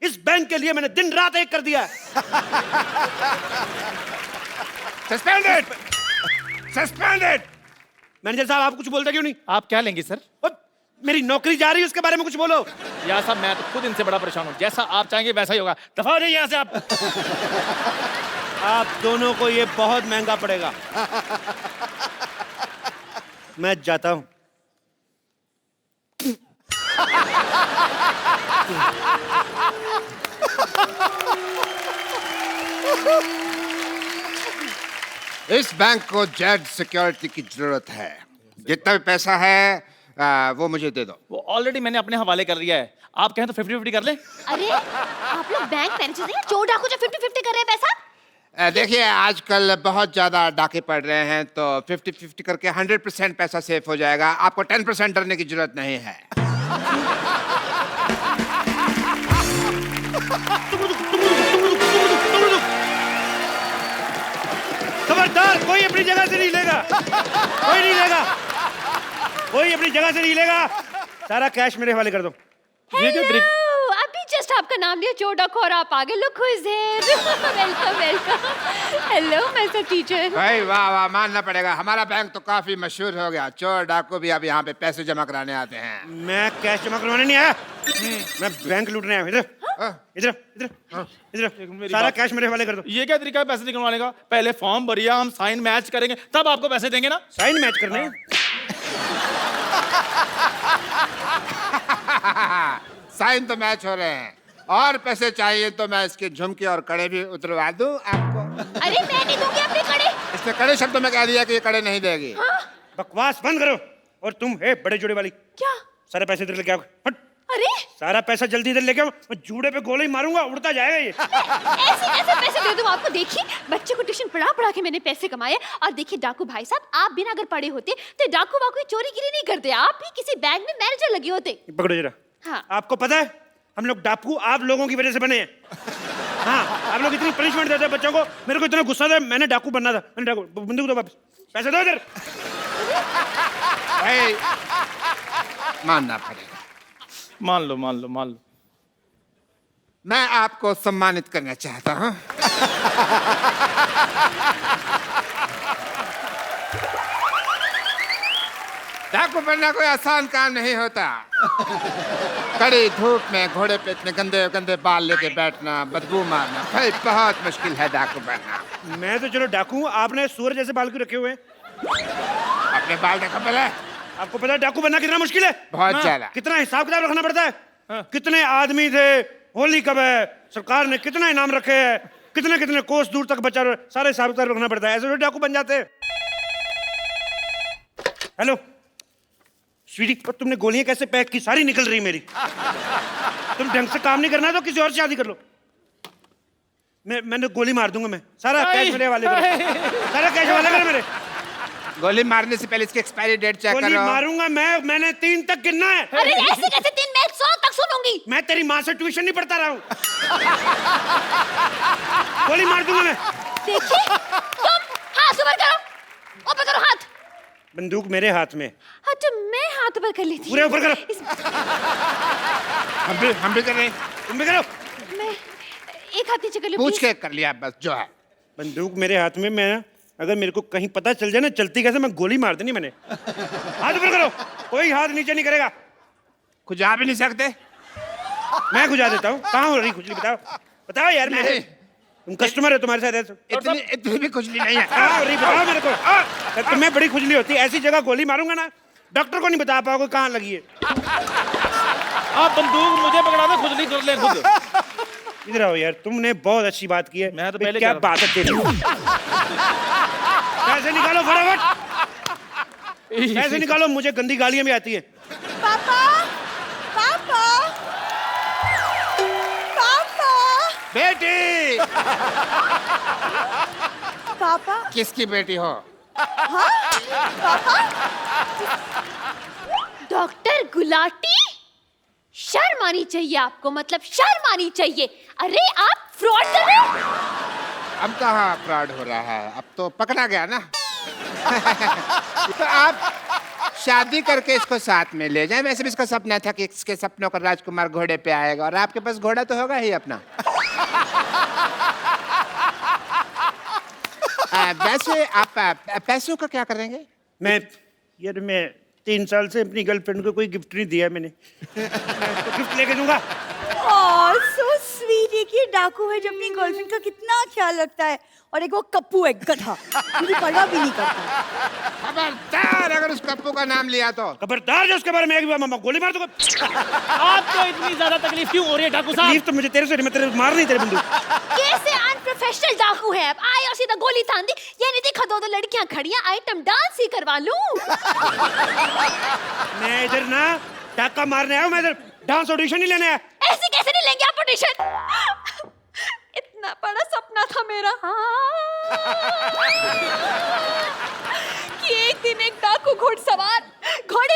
Speaker 1: इस बैंक के लिए मैंने दिन रात एक कर दिया।
Speaker 8: Suspended, suspended.
Speaker 1: मैनेजर साहब, आप कुछ बोलते क्यों नहीं?
Speaker 9: आप क्या लेंगे सर?
Speaker 1: और मेरी नौकरी जा रही है, उसके बारे में कुछ बोलो।
Speaker 9: यार साहब, मैं तो खुद इनसे बड़ा परेशान हूँ। जैसा आप चाहेंगे वैसा ही होगा। दफा हो जाइए यहाँ से आप।
Speaker 1: आप दोनों को ये बहुत महंगा पड़ेगा। मैं जाता हूं।
Speaker 8: इस बैंक को जेड सिक्योरिटी की जरूरत है। जितना भी पैसा है वो मुझे दे दो।
Speaker 9: वो ऑलरेडी मैंने अपने हवाले कर लिया है। आप कहें तो 50-50 कर ले।
Speaker 3: अरे आप लोग बैंक मैनेजर हैं, चोर डाकू जो 50-50 कर रहे हैं पैसा?
Speaker 8: देखिए आजकल बहुत ज्यादा डाके पड़ रहे हैं, तो 50-50 करके 100% पैसा सेफ हो जाएगा। आपको 10% डरने की जरूरत नहीं है।
Speaker 1: खबरदार, कोई अपनी जगह से नहीं लेगा, कोई नहीं लेगा, कोई अपनी जगह से नहीं लेगा। सारा कैश मेरे हवाले कर दो।
Speaker 3: हेलो, अभी जस्ट आपका नाम लिया चोर डाकू और आप आगे। Look who is here. Welcome welcome. Hello my self teacher.
Speaker 8: भाई वाह वाह, मानना पड़ेगा, हमारा बैंक तो काफी मशहूर हो गया। चोर डाकू भी अब यहाँ पे पैसे जमा कराने आते हैं।
Speaker 1: मैं कैश जमा करवाने नहीं आया, मैं बैंक लूटने आया हूं। इधर इधर इधर इधर, सारा कैश मेरे हवाले कर दो।
Speaker 9: ये क्या तरीका है पैसे निकलवाने का? पहले फॉर्म भरिए, हम साइन मैच करेंगे, तब आपको पैसे देंगे ना।
Speaker 1: साइन मैच करने हैं?
Speaker 8: साइन तो मैच हो रहे हैं, और पैसे चाहिए तो मैं इसके झुमके और कड़े भी उतरवा दूं आपको।
Speaker 3: अरे मैं नहीं दूंगी अपने कड़े।
Speaker 8: इसने कड़े शब्दों में कह दिया कि ये कड़े नहीं देगी।
Speaker 1: बकवास बंद करो। और तुम है बड़े जोड़े वाली,
Speaker 3: क्या?
Speaker 1: सारे पैसे इधर लेके आओ। हट,
Speaker 3: अरे
Speaker 1: सारा पैसा जल्दी इधर लेके आओ, मैं जूड़े पे गोली मारूंगा, उड़ता जाएगा ये।
Speaker 3: ऐसे कैसे पैसे दे दूं आपको? देखिए बच्चे को ट्यूशन पढ़ा के मैंने पैसे कमाए। और देखिए डाकू भाई साहब, आप बिना अगर पढ़े होते तो डाकू वाकू चोरी गिरी नहीं करते। आप भी किसी बैंक में मैनेजर लगे होते।
Speaker 1: पकड़ो जरा।
Speaker 3: हाँ।
Speaker 1: आपको पता है हम लोग डाकू आप लोगों की वजह से बने हैं। हाँ, आप लोग इतनी पनिशमेंट देते हैं बच्चों को, मेरे को इतना गुस्सा था, मैंने डाकू बनना था। मैंने डाकू, बंदूक दो वापस, पैसे दो इधर।
Speaker 8: भाई मानना पड़ेगा।
Speaker 9: मान लो मान लो मान लो।
Speaker 8: मैं आपको सम्मानित करना चाहता हूँ। डाकू बनना कोई आसान काम नहीं होता। कड़ी धूप में घोड़े पे इतने गंदे गंदे बाल लेके बैठना, बदबू मारना, भाई बहुत मुश्किल है डाकू बनना।
Speaker 1: मैं तो चलो डाकू हूं, आपने सूअर जैसे बाल क्यों रखे हुए हैं?
Speaker 8: अपने बाल देखो पहले।
Speaker 1: आपको पता है डाकू बनना कितना मुश्किल है?
Speaker 8: बहुत ज्यादा।
Speaker 1: कितना हिसाब किताब रखना पड़ता है? कितने आदमी थे, होली कब है, सरकार ने कितना इनाम रखे हैं, कितने कितने कोस दूर तक बचा, सारे हिसाब किताब रखना पड़ता है। ऐसे डाकू बन जाते हैं। हेलो स्वीटी, पर तुमने गोलियां कैसे पैक की? सारी निकल रही मेरी। तुम ढंग से काम नहीं करना तो किसी और से शादी कर लो। मैंने गोली मार दूंगा। मैं सारा कैश मेरे वाले करो, सारा कैश वाले करो मेरे।
Speaker 8: गोली मारने से पहले इसकी एक्सपायरी डेट चेक
Speaker 1: गोली
Speaker 8: करो।
Speaker 1: मारूंगा मैंने 3 तक गिनना है।
Speaker 3: अरे ऐसे कैसे 3? मैं 100 तक सुनूंगी।
Speaker 1: मैं तेरी माँ से ट्यूशन नहीं पढ़ता रहा हूँ। गोली मार दूंगा मैं।
Speaker 3: देखिए तुम हाथ ऊपर करो, ऊपर करो हाथ।
Speaker 1: बंदूक मेरे हाथ में।
Speaker 3: हाँ तो मैं हाथ ऊपर कर लेती
Speaker 1: पूरे ऊपर करो।
Speaker 8: हम भी कर रहे हैं।
Speaker 1: तुम भी करो।
Speaker 3: मैं एक हाथ नीचे कर लूं
Speaker 8: पूछ
Speaker 3: please?
Speaker 8: के कर लिया बस जो है।
Speaker 1: बंदूक मेरे हाथ में, मैं अगर मेरे को कहीं पता चल जाए ना चलती कैसे, मैं गोली मार देनी मैंने। हाथ ऊपर करो, कोई हाथ नीचे नहीं करेगा।
Speaker 8: खुजा भी नहीं सकते।
Speaker 1: मैं खुजा देता हूँ। कहाँ हो रही खुजली, बताओ बताओ यार। मेरे तुम कस्टमर हो, तुम्हारे साथ ऐसा
Speaker 8: इतनी भी खुजली नहीं है।
Speaker 1: कहाँ हो रही, बताओ मेरे को। तुम्हें बड़ी खुजली होती है, ऐसी जगह गोली मारूंगा ना डॉक्टर को नहीं बता पाओगे कहाँ लगी है।
Speaker 9: आप बंदूक मुझे पकड़ा दो, खुद नहीं कर ले खुद।
Speaker 1: इधर आओ यार, तुमने बहुत अच्छी बात की है।
Speaker 9: मैं तो पहले
Speaker 1: क्या
Speaker 9: कह
Speaker 1: बात है तेरी। पैसे निकालो फटाफट, पैसे निकालो, मुझे गंदी गालियां भी आती है।
Speaker 5: पापा पापा पापा
Speaker 8: बेटी
Speaker 5: पापा
Speaker 8: किसकी बेटी हो?
Speaker 3: डॉक्टर गुलाटी, शर्म आनी चाहिए आपको, मतलब शर्म आनी चाहिए। अरे आप फ्रॉड कर रहे हो।
Speaker 8: अब कहाँ फ्रॉड हो रहा है, अब तो पकड़ा गया ना। तो आप शादी करके इसको साथ में ले जाएं। वैसे भी इसका सपना था कि इसके सपनों का राजकुमार घोड़े पे आएगा, और आपके पास घोड़ा तो होगा ही अपना। वैसे आप पैसों का क्या करेंगे?
Speaker 1: मैं 3 साल से अपनी गर्लफ्रेंड को कोई गिफ्ट नहीं दिया मैंने। तो गिफ्ट लेके दूंगा।
Speaker 5: So sweet. एक ये डाकू है जो अपनी गर्लफ्रेंड का कितना ख्याल रखता है, और एक वो कप्पू है गधा, मुझे परवाह भी नहीं करता।
Speaker 8: खबरदार अगर उस कप्पू का नाम लिया तो।
Speaker 1: खबरदार जो उसके बारे में गोली मार दूंगा।
Speaker 9: आपको इतनी ज्यादा तकलीफ क्यों हो रही है ठाकुर साहब?
Speaker 1: तकलीफ तो मुझे तेरे से नहीं, मैं तेरे मार नहीं तेरे बंदूक।
Speaker 3: कैसे अनप्रोफेशनल डाकू है आप? आए और सीधा गोली तान दी। ये नहीं देखा, 2 लड़कियां खड़ी हैं, आइटम डांस ही करवा लूं।
Speaker 1: मैं इधर ना डाका मारने आया हूं, मैं इधर डांस ऑडिशन नहीं लेने आया।
Speaker 3: ऐसे कैसे नहीं लेंगे आप ऑडिशन? इतना बड़ा सपना था मेरा कि एक दिन एक डाकू घोड़े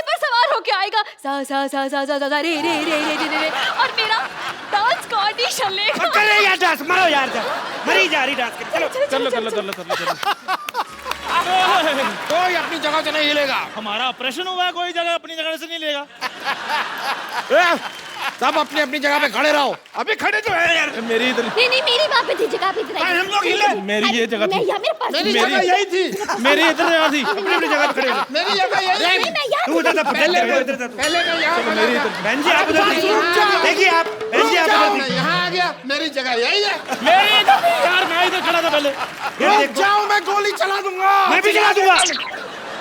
Speaker 3: पर सवार होके आएगा, सा सा सा सा सा सा रे रे रे रे रे रे, और मेरा डांस का ऑडिशन लेगा।
Speaker 1: करे यार डांस, मारो यार डांस, मरी जा रही डांस कर। चलो
Speaker 9: कर लो।
Speaker 7: कोई अपनी जगह से नहीं हिलेगा।
Speaker 9: हमारा ऑपरेशन हुआ है, कोई जगह अपनी जगह से नहीं लेगा।
Speaker 7: सब अपनी अपनी जगह पे खड़े रहो।
Speaker 1: अभी खड़े तो है यार।
Speaker 9: मेरी इधर,
Speaker 3: नहीं मेरी वहाँ पे थी जगह पे इधर।
Speaker 1: हम लोग हिले।
Speaker 9: मेरी ये जगह थी।
Speaker 3: मेरे पास
Speaker 8: मेरी जगह यही थी।
Speaker 9: मेरी इधर जगह थी।
Speaker 1: अपनी जगह पे खड़े हो।
Speaker 8: मेरी जगह यही थी।
Speaker 3: मैं यहाँ
Speaker 1: तू उधर था,
Speaker 8: पहले
Speaker 1: इधर था।
Speaker 8: पहले मैं यहाँ
Speaker 9: मेरी इधर,
Speaker 1: बहन जी आप उधर थी। देखिए आप, बहन जी आप उधर
Speaker 8: मैं
Speaker 1: थी।
Speaker 8: यहाँ आ गया, मेरी जगह यही है।
Speaker 9: मेरी इधर थी यार, मैं इधर खड़ा था पहले।
Speaker 1: ये देखो,
Speaker 7: जाओ, मैं गोली चला दूंगा।
Speaker 1: मैं भी चला दूंगा।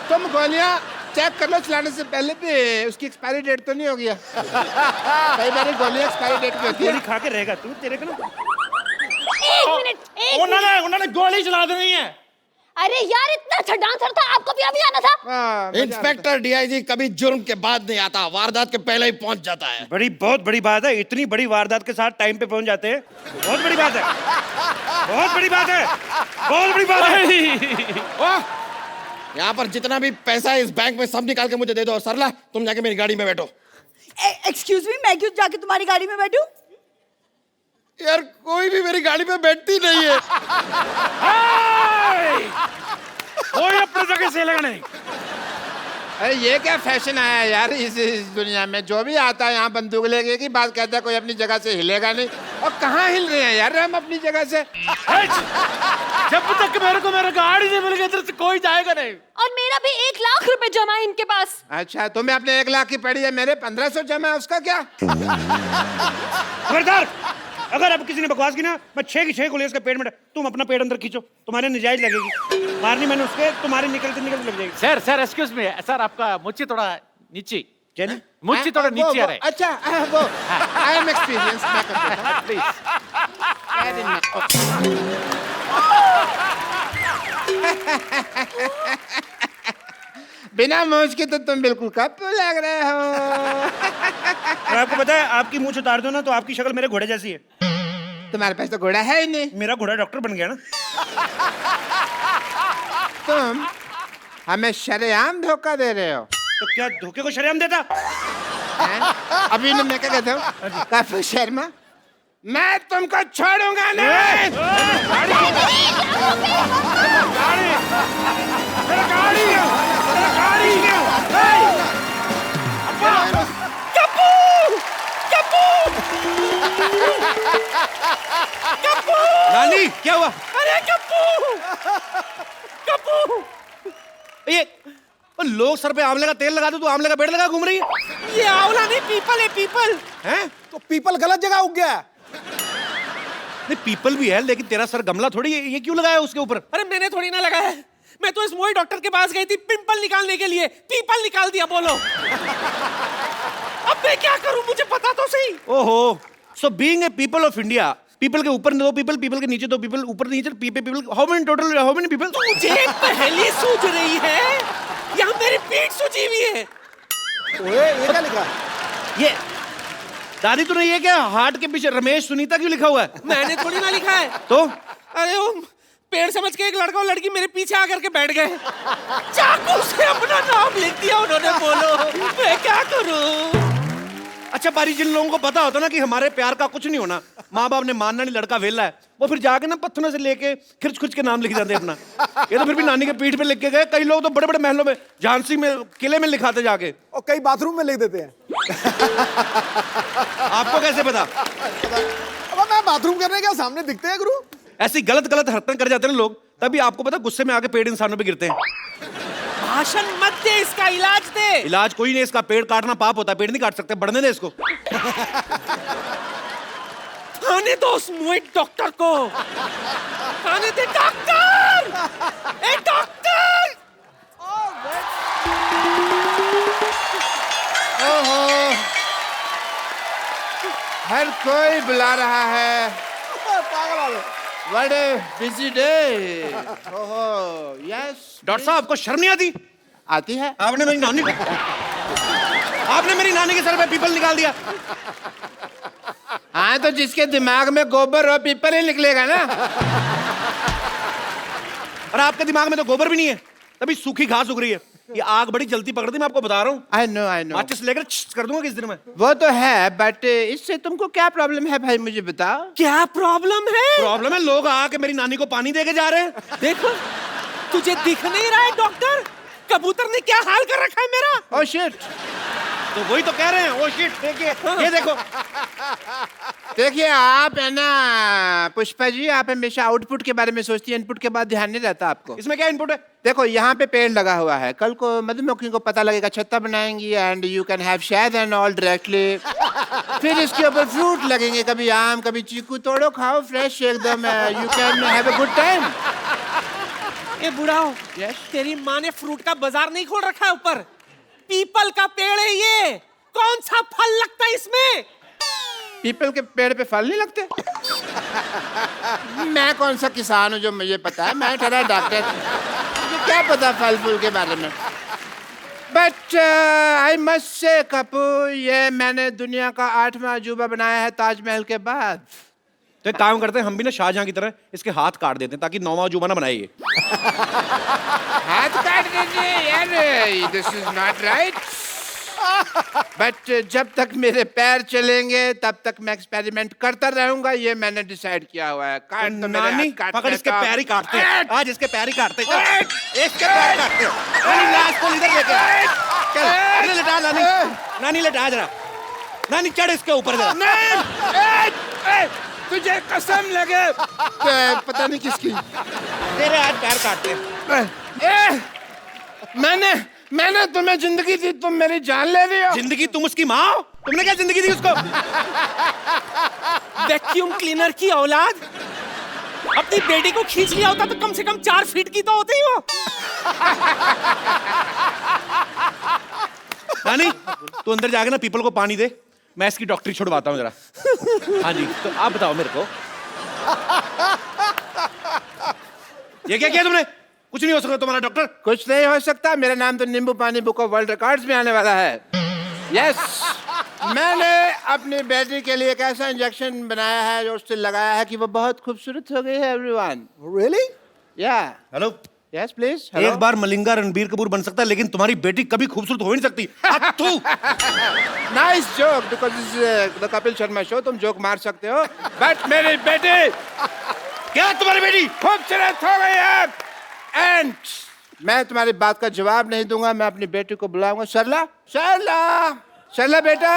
Speaker 8: तुम गोलियां चेक कर लो चलाने से पहले भी, उसकी एक्सपायरी डेट तो नहीं हो गया? कई बार गोलियां एक्सपायरी डेट पे होती है।
Speaker 1: गोली खा के रहेगा तू, तेरे को ना।
Speaker 3: एक मिनट।
Speaker 9: उन्होंने गोली चला देनी है।
Speaker 3: अरे यार इतना अच्छा डांसर था, आपको भी अभी आना था।
Speaker 8: हाँ,
Speaker 7: इंस्पेक्टर डीआईजी कभी जुर्म के बाद नहीं आता, वारदात के पहले ही पहुंच जाता है।
Speaker 1: बहुत बड़ी बात है, इतनी बड़ी वारदात के साथ टाइम पे पहुंच जाते हैं। बहुत बड़ी बात है, बहुत बड़ी बात है, बहुत बड़ी बात है।
Speaker 7: यहाँ पर जितना भी पैसा है इस बैंक में सब निकाल के मुझे दे दो, और सरला तुम जाके मेरी गाड़ी में बैठो।
Speaker 5: एक्सक्यूज मी, मैं क्यों जाके तुम्हारी गाड़ी में बैठूं?
Speaker 7: यार कोई भी मेरी गाड़ी में बैठती नहीं है।
Speaker 1: कोई अपनी जगह से लेगा नहीं।
Speaker 8: अरे ये क्या फैशन आया यार इस दुनिया में? जो भी आता है यहाँ बंदूक लेके की बात कहता है, कोई अपनी जगह से हिलेगा नहीं। और कहाँ हिल रहे हैं यार हम अपनी जगह से?
Speaker 9: जब तक मेरे को मेरा गाड़ी नहीं मिल गई इधर से कोई जाएगा नहीं।
Speaker 3: और मेरा भी 1 लाख रुपए जमा है इनके पास।
Speaker 8: अच्छा, तुम्हें अपने 1 लाख की पड़ी है, मेरे 1500 जमा है, उसका क्या?
Speaker 1: खबरदार, अगर अब किसी ने बकवास की ना, मैं 6 की 6 गोली उसके पेट में। तुम अपना पेट अंदर खींचो, तुम्हारे निजायज लगेगी। मारनी मैंने उसके, तुम्हारे निकलते निकलते लग जाएगी।
Speaker 9: सर एक्सक्यूज मी सर, आपका मुच्ची थोड़ा नीचे।
Speaker 1: क्या नहीं?
Speaker 9: मुच्ची थोड़ा नीचे आ रहा है।
Speaker 8: अच्छा वो आई एम एक्सपीरियंस, मैं कर देता हूँ प्लीज। बिना मूंछ के तो तुम बिल्कुल कप्पू लग रहे हो।
Speaker 1: और आपको पता है, आपकी मूंछ उतार दो ना तो आपकी शक्ल मेरे घोड़े जैसी है।
Speaker 8: तुम्हारे पास तो घोड़ा है ही नहीं।
Speaker 1: मेरा घोड़ा डॉक्टर बन गया ना।
Speaker 8: तुम हमें शरेआम धोखा दे रहे हो।
Speaker 1: तो क्या धोखे को शर्म देता?
Speaker 8: हैं? अभी ने मैं क्या कहता हूँ, कप्पू शर्मा, मैं तुमको छोड़ूंगा नहीं।
Speaker 1: गाड़ी नानी क्या हुआ?
Speaker 9: अरे कप्पू, कप्पू,
Speaker 1: ये लोग सर पे आंवले का तेल लगा दो, तू आंवले का पेड़ लगा घूम रही है।
Speaker 9: ये आंवला नहीं पीपल है, पीपल।
Speaker 1: हैं?
Speaker 10: तो पीपल गलत जगह उग गया है।
Speaker 1: नहीं पीपल भी है, लेकिन तेरा सर गमला थोड़ी है, ये क्यों लगाया उसके ऊपर?
Speaker 9: अरे मैंने थोड़ी ना लगाया है, मैं तो इस मोई डॉक्टर के पास गई थी पिंपल निकालने के लिए, पीपल निकाल दिया। बोलो अब मैं क्या करूं, मुझे पता तो सही।
Speaker 1: ओहो, so being a people of India, people के ऊपर 2 पीपल, पीपल के नीचे 2 पीपल, ऊपर नीचे people, how many total, how many people?
Speaker 9: तुझे पहले सूझ रही है या मेरी पीठ सूझी हुई है?
Speaker 10: ओए ये क्या लिखा?
Speaker 1: ये दादी तूने ये क्या हार्ट के पीछे रमेश सुनीता क्यों लिखा हुआ है?
Speaker 9: मैंने थोड़ी ना लिखा है।
Speaker 1: तो
Speaker 9: अरे वो पेड़ समझ के एक लड़का और लड़की मेरे पीछे आकर के बैठ गए, चाकू से अपना नाम लिख दिया उन्होंने। बोलो मैं क्या करूं?
Speaker 1: अच्छा बारी, जिन लोगों को पता होता ना कि हमारे प्यार का कुछ नहीं होना, माँ बाप ने मानना नहीं, लड़का वेला है, वो फिर जाके ना पत्थरों से लेके खिर्च खुर्च के नाम लिख जाते अपना। ये तो फिर भी नानी के पीठ पे लिख के गए। कई लोग तो बड़े बड़े महलों में, झांसी में, किले में लिखाते जाके,
Speaker 10: और कई बाथरूम में लिख देते हैं।
Speaker 1: आपको कैसे पता?
Speaker 10: अब मैं बाथरूम करने क्या सामने दिखते हैं गुरु?
Speaker 1: ऐसी गलत गलत हरकतें कर जाते हैं लोग, तभी आपको पता गुस्से में आके पेड़ इंसानों पे गिरते हैं।
Speaker 9: भाषण मत दे, इसका इलाज दे।
Speaker 1: इलाज कोई नहीं, इसका पेड़ काटना पाप होता है, पेड़ नहीं काट सकते, बढ़ने दे इसको।
Speaker 9: आने दो उस मोई डॉक्टर को, आने दे। डॉक्टर, ए डॉक्टर।
Speaker 8: ओहो, हर कोई बुला रहा है।
Speaker 10: पागल वाले।
Speaker 8: What a busy day. ओहो, yes.
Speaker 1: डॉक्टर साहब आपको शर्म नहीं आती?
Speaker 8: आती है।
Speaker 1: आपने मेरी नानी के सर पे पीपल निकाल दिया।
Speaker 8: हाँ तो जिसके दिमाग में गोबर और पीपल ही निकलेगा ना।
Speaker 1: और आपके दिमाग में तो गोबर भी नहीं है, तभी सूखी घास उग रही है। ये आग बड़ी जल्दी पकड़ती, मैं आपको बता रहा हूँ।
Speaker 8: I know.
Speaker 1: माचिस लेकर कर दूंगा किस दिन में।
Speaker 8: वो तो है, बट इससे तुमको क्या प्रॉब्लम है भाई, मुझे बताओ।
Speaker 9: क्या प्रॉब्लम है?
Speaker 1: प्रॉब्लम है लोग आके मेरी नानी को पानी दे के जा रहे हैं।
Speaker 9: देखो तुझे दिख नहीं रहा है डॉक्टर, कबूतर ने क्या हाल कर रखा है मेरा।
Speaker 8: Oh shit.
Speaker 1: तो वही तो कह रहे हैं, ओ शिट, देखिए ये देखो।
Speaker 8: देखिए आप है ना पुष्पा जी, आप हमेशा आउटपुट के बारे में सोचती है, इनपुट के बाद ध्यान नहीं रहता आपको।
Speaker 1: इसमें क्या इनपुट है?
Speaker 8: देखो यहाँ पे पेड़ लगा हुआ है, कल को मधुमक्खी को पता लगेगा, छत्ता बनाएंगी एंड यू कैन हैव शहद एंड ऑल डायरेक्टली। फिर इसके ऊपर फ्रूट लगेंगे, कभी आम कभी चीकू, तोड़ो खाओ फ्रेश एकदम, you can have a good time.
Speaker 9: ए बुढ़ाओ,
Speaker 8: Yes?
Speaker 9: तेरी माँ ने फ्रूट का बाजार नहीं खोल रखा है ऊपर? पीपल का पेड़ है ये, कौन सा फल लगता है इसमें?
Speaker 8: पीपल के पेड़ पे फल नहीं लगते? मैं कौन सा किसान हूँ जो मुझे पता है, मैं ठहरा डॉक्टर, मुझे क्या पता फल फूल के बारे में। बट आई मस्ट से कपू, ये मैंने दुनिया का 8वां अजूबा बनाया है ताजमहल के बाद।
Speaker 1: तो एक काम करते हैं, हम भी ना शाहजहां की तरह इसके हाथ काट देते हैं ताकि 9वां अजूबा ना बनाए ये।
Speaker 8: हाथ काट दीजिए यार, this is not right. But जब तक मेरे पैर चलेंगे तब तक मैं एक्सपेरिमेंट करता रहूंगा, ये मैंने डिसाइड किया हुआ है। काट तो मेरे
Speaker 1: नानी
Speaker 8: हाथ काटने
Speaker 1: पकड़, इसके
Speaker 8: का।
Speaker 1: पैर ही काटते हैं आज, इसके पैर ही काटते हैं। इसके पैर काटते हैं। नानी लाश को इधर लेके चल, इधर लेटा नानी, नानी लेटा जरा, नानी चढ़ इसके ऊपर जरा।
Speaker 8: तुझे कसम लगे, पता नहीं किसकी,
Speaker 1: तेरे आज पैर काटते हैं।
Speaker 8: मैंने तुम्हें जिंदगी दी, तुम मेरी जान ले रही हो।
Speaker 1: जिंदगी? तुम उसकी माँ हो? तुमने क्या जिंदगी दी उसको?
Speaker 9: वैक्यूम क्लीनर की औलाद, अपनी बेटी को खींच लिया होता तो कम से कम 4 फीट की तो होती हो।
Speaker 1: नानी तू अंदर जाके ना पीपल को पानी दे, मैं इसकी डॉक्टरी छुड़वाता हूँ जरा। हाँ जी, तो आप बताओ मेरे को, ये क्या किया तुमने? कुछ नहीं हो सकता तुम्हारा डॉक्टर।
Speaker 8: कुछ नहीं हो सकता, मेरा नाम तो नींबू पानी बुक ऑफ वर्ल्ड रिकॉर्ड्स में आने वाला है। यस, मैंने अपनी बेटी के लिए एक ऐसा इंजेक्शन बनाया है जो उससे लगाया है कि वो बहुत खूबसूरत हो गई है। Everyone
Speaker 10: Really?
Speaker 8: या
Speaker 1: हेलो,
Speaker 8: यस प्लीज।
Speaker 1: एक बार मलिंगा रणबीर कपूर बन सकता है, लेकिन तुम्हारी बेटी कभी खूबसूरत हो ही नहीं सकती।
Speaker 8: Nice joke, because this is the Kapil Sharma show, तुम जोक मार सकते हो, बट मेरी बेटी,
Speaker 1: क्या तुम्हारी बेटी
Speaker 8: खूबसूरत हो गई है। एंड मैं तुम्हारी बात का जवाब नहीं दूंगा, मैं अपनी बेटी को बुलाऊंगा। सरला, सरला, सरला बेटा,